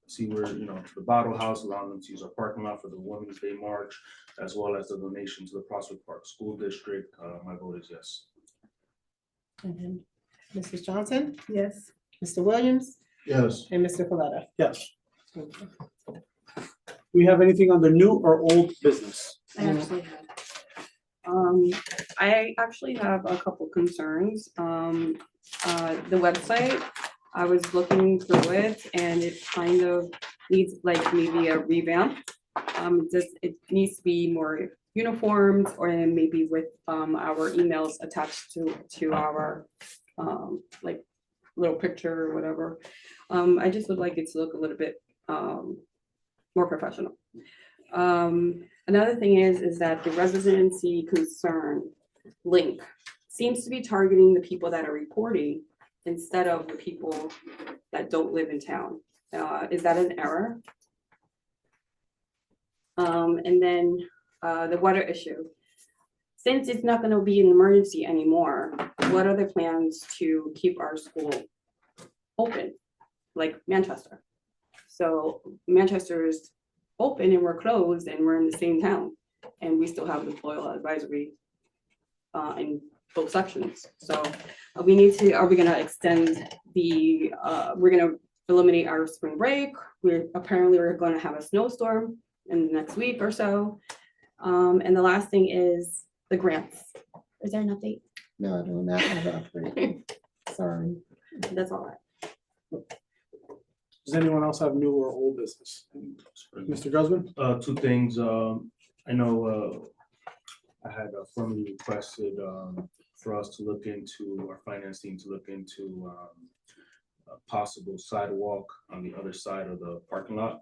see where, the Bottle House, allowing them to use our parking lot for the Women's Day March, as well as the donation to the Prospect Park School District. My vote is yes. And then Mrs. Johnson? Yes. Mr. Williams? Yes. And Mr. Coletta? Yes. Do we have anything on the new or old business? I actually have. I actually have a couple concerns. The website, I was looking through it and it kind of needs like maybe a revamp. It needs to be more uniformed or maybe with our emails attached to our like little picture or whatever. I just would like it to look a little bit more professional. Another thing is that the residency concern link seems to be targeting the people that are reporting instead of the people that don't live in town. Is that an error? And then the water issue. Since it's not going to be an emergency anymore, what are the plans to keep our school open, like Manchester? So Manchester is open and we're closed and we're in the same town and we still have the boil advisory in both sections. So we need to, are we gonna extend the, we're gonna eliminate our spring break. We're gonna have a snowstorm in the next week or so. And the last thing is the grants. Is there an update? No, I do not have an upgrade. Sorry. That's all right. Does anyone else have new or old business? Mr. Guzman? Two things. I know I had formally requested for us to look into, our finance team to look into a possible sidewalk on the other side of the parking lot.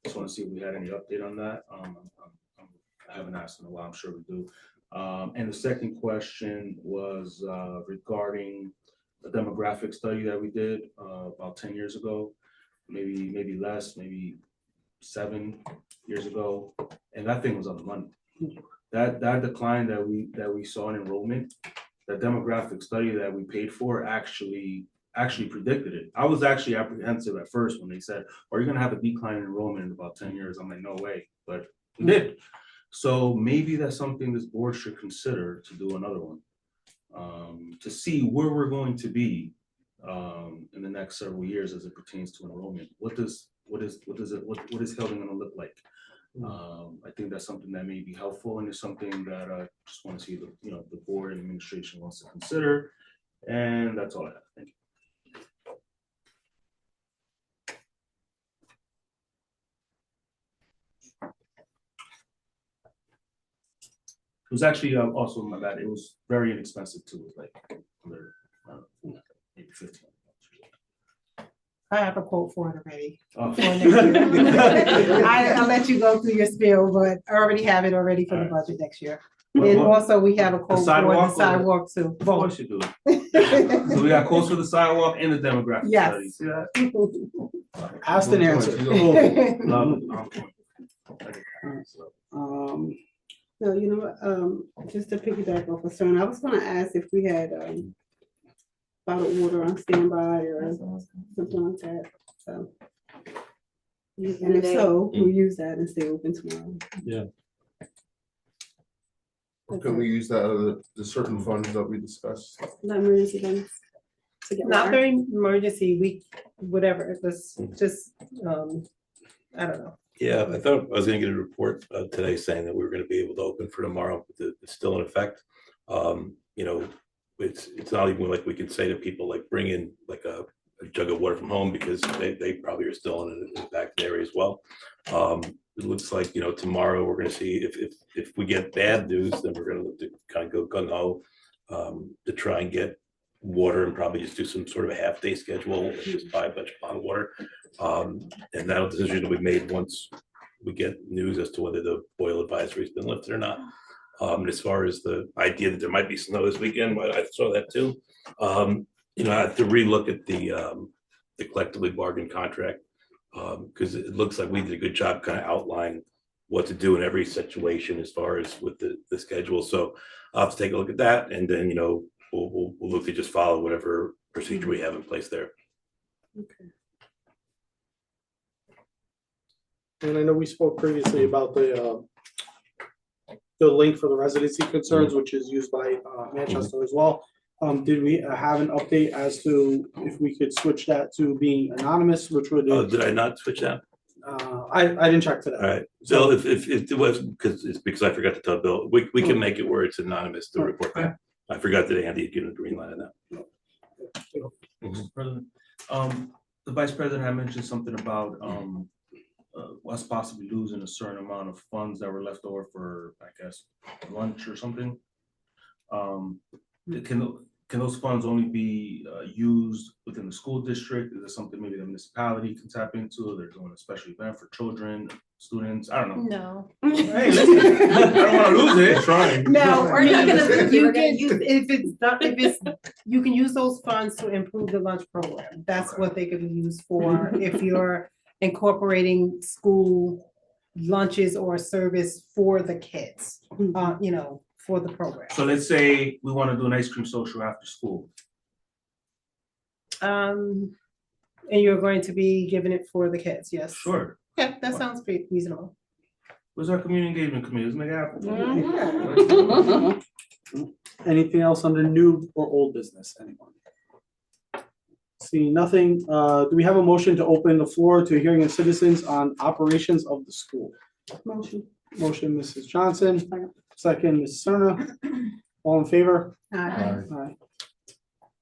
Just want to see if we had any update on that. I haven't asked in a while, I'm sure we do. And the second question was regarding a demographic study that we did about 10 years ago. Maybe less, maybe 7 years ago, and that thing was on the money. That decline that we saw in enrollment, that demographic study that we paid for actually predicted it. I was actually apprehensive at first when they said, "Are you going to have a decline in enrollment in about 10 years?" I'm like, "No way," but we did. So maybe that's something this board should consider to do another one, to see where we're going to be in the next several years as it pertains to enrollment. What is Hilding going to look like? I think that's something that may be helpful, and it's something that I just want to see the board and administration wants to consider. And that's all I have. Thank you. It was actually also my bad. It was very inexpensive too. It was like under, maybe 15. I have a quote for it already. Oh. For next year. I'll let you go through your spiel, but I already have it already for the budget next year. And also we have a quote for the sidewalk too. Of course you do. So we got quotes for the sidewalk and the demographic Yes. study. See that? Asked and answered. Love it. So, you know, just to piggyback off of Stern, I was gonna ask if we had bottled water on standby or something like that, so. And if so, we'll use that and stay open tomorrow. Yeah. Can we use that out of the certain funds that we discussed? The emergency funds to get Not water. very emergency, whatever, it was just, I don't know. Yeah, I thought I was gonna get a report today saying that we were gonna be able to open for tomorrow, but it's still in effect. You know, it's not even like we can say to people like bring in like a jug of water from home because they probably are still in an impacted area as well. It looks like, you know, tomorrow we're gonna see if we get bad news, then we're gonna look to kind of go gung ho to try and get water and probably just do some sort of a half-day schedule, just buy a bunch of bottled water. And that decision will be made once we get news as to whether the boil advisory has been lifted or not. As far as the idea that there might be snow this weekend, well, I saw that too. You know, I have to relook at the collectively bargained contract because it looks like we did a good job kind of outlining what to do in every situation as far as with the schedule. So I'll have to take a look at that, and then, you know, we'll look to just follow whatever procedure we have in place there. Okay. And I know we spoke previously about the link for the residency concerns, which is used by Manchester as well. Did we have an update as to if we could switch that to being anonymous, which would? Did I not switch that? I didn't check for All that. right, so if it was, because I forgot to tell Bill, we can make it where it's anonymous to report back. I forgot that Andy had given a green light on that. Mr. President, the Vice President had mentioned something about, us possibly losing a certain amount of funds that were left over for, I guess, lunch or something. Can those funds only be used within the school district? Is it something maybe the municipality can tap into? They're doing a special event for children, students, I don't know. No. Hey, listen, I don't wanna lose it. Trying. No, We're not gonna lose it, you we're gonna can, use it. if it's, you can use those funds to improve the lunch program. That's what they could be used for if you're incorporating school lunches or service for the kids, you know, for the program. So let's say we wanna do an ice cream social after school. And you're going to be giving it for the kids, yes? Sure. Okay, that sounds pretty reasonable. Where's our community engagement committee? Let's make it happen. Anything else under new or old business, anyone? Seeing nothing, do we have a motion to open the floor to hearing of citizens on operations of the school? Motion. Motion, Mrs. Johnson, second, Ms. Cerna. All in favor? Aye. Aye.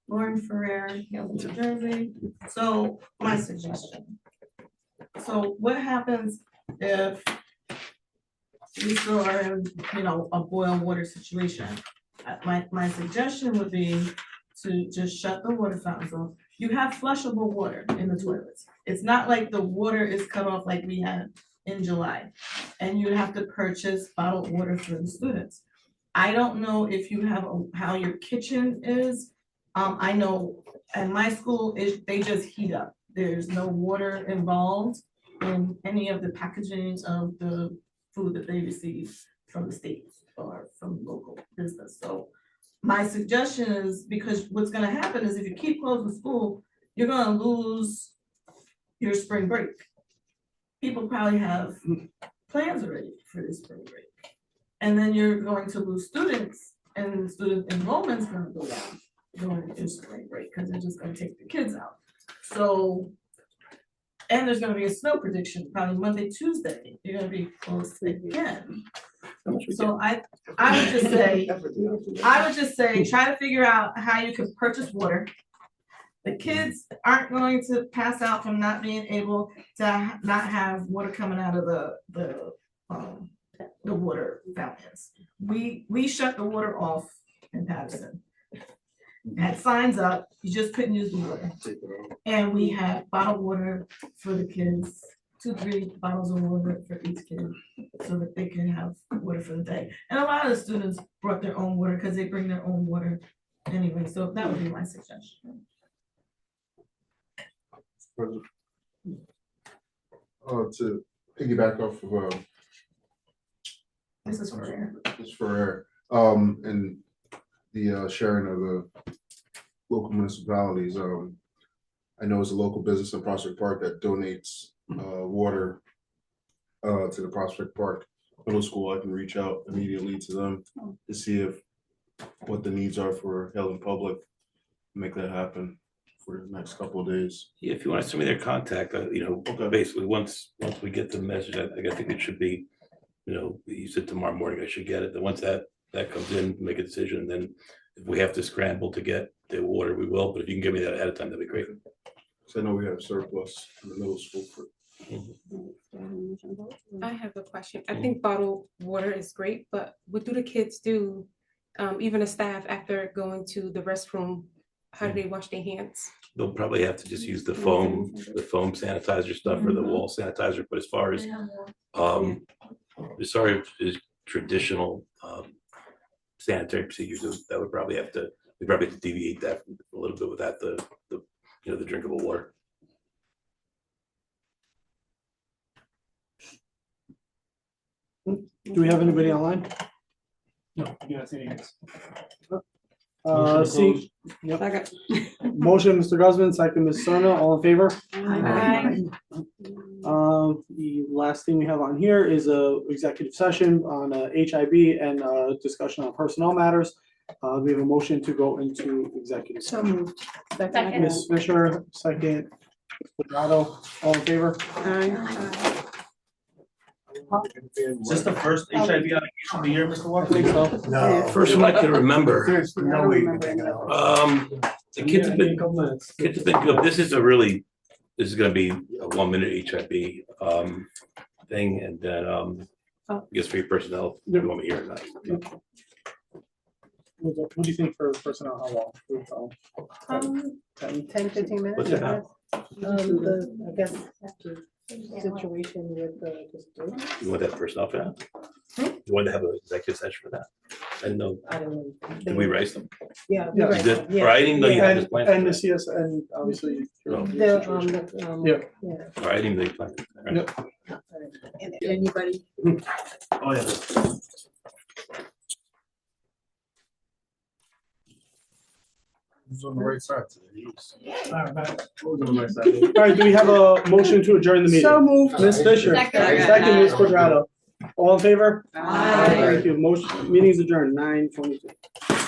Lauren Ferrer, Hilton, New Jersey. So my suggestion. So what happens if we still are in, you know, a boil water situation? My suggestion would be to just shut the water fountains off. You have flushable water in the toilets. It's not like the water is cut off like we had in July. And you have to purchase bottled water for the students. I don't know if you have, how your kitchen is. I know at my school, they just heat up. There's no water involved in any of the packaging of the food that they receive from the state or from local business. So my suggestion is, because what's gonna happen is if you keep closing school, you're gonna lose your spring break. People probably have plans already for this spring break. And then you're going to lose students, and student enrollment's gonna go down during your spring break, because they're just gonna take the kids out. So, and there's gonna be a snow prediction, probably Monday, Tuesday, you're gonna be closed again. So I would just say, try to figure out how you can purchase water. The kids aren't going to pass out from not being able to not have water coming out of the water fountains. We shut the water off in Patterson. Had signs up, you just couldn't use the water. And we had bottled water for the kids, 2-3 bottles of water for each kid, so that they can have water for the day. And a lot of the students brought their own water because they bring their own water anyway, so that would be my suggestion. To piggyback off of This is for air. This for air, and the sharing of the local municipalities. I know it's a local business in Prospect Park that donates water to the Prospect Park Middle School. I can reach out immediately to them to see what the needs are for Helen Public, make that happen for the next couple of days. Yeah, if you want to send me their contact, you know, basically, once we get the message, I think it should be, you know, you said tomorrow morning I should get it, then once that comes in, make a decision, then if we have to scramble to get the water, we will, but if you can give me that ahead of time, that'd be great. So I know we have surplus in the middle school for. I have a question. I think bottled water is great, but what do the kids do, even the staff, after going to the restroom? How do they wash their hands? They'll probably have to just use the foam sanitizer stuff or the wall sanitizer, but as far as traditional sanitary procedures, that would probably have to, we probably have to deviate that a little bit without the you know, the drinkable water. Do we have anybody online? No, you guys see anything? See, yep. Motion, Mr. Guzman, second, Ms. Cerna, all in favor? Aye. The last thing we have on here is a executive session on HIB and discussion on personnel matters. We have a motion to go into executive. So moved. Second. Ms. Fisher, second, Quadrado, all in favor? Is this the first HIV allegation of the year, Mr. Walker? I think so. No. First one I can remember. There's no way you can take it out. The kids have been, kids have been good. This is this is gonna be a 1-minute HIB, thing, and then, I guess for your personnel, you want me here tonight. What do you think for personnel, how long? 10, 15 minutes. What's it I about? guess. I guess situation with the student. You want that personnel for that? You want to have an executive session for that? I didn't know, I don't know. did we raise them? Yeah. Yeah. right, You did? yeah, Or I didn't know you had And, this plan. and the CS, and obviously. No. Yeah. Yeah. Or I didn't know you planned. All right. And anybody? Oh, yeah. Who's on the right side today? Who's on the right side? All right, do we have a motion to adjourn the meeting? So moved. Ms. Fisher. Second. Second, Ms. Quadrado. All in favor? Aye. Thank you. Motion, meeting's adjourned, 9:22.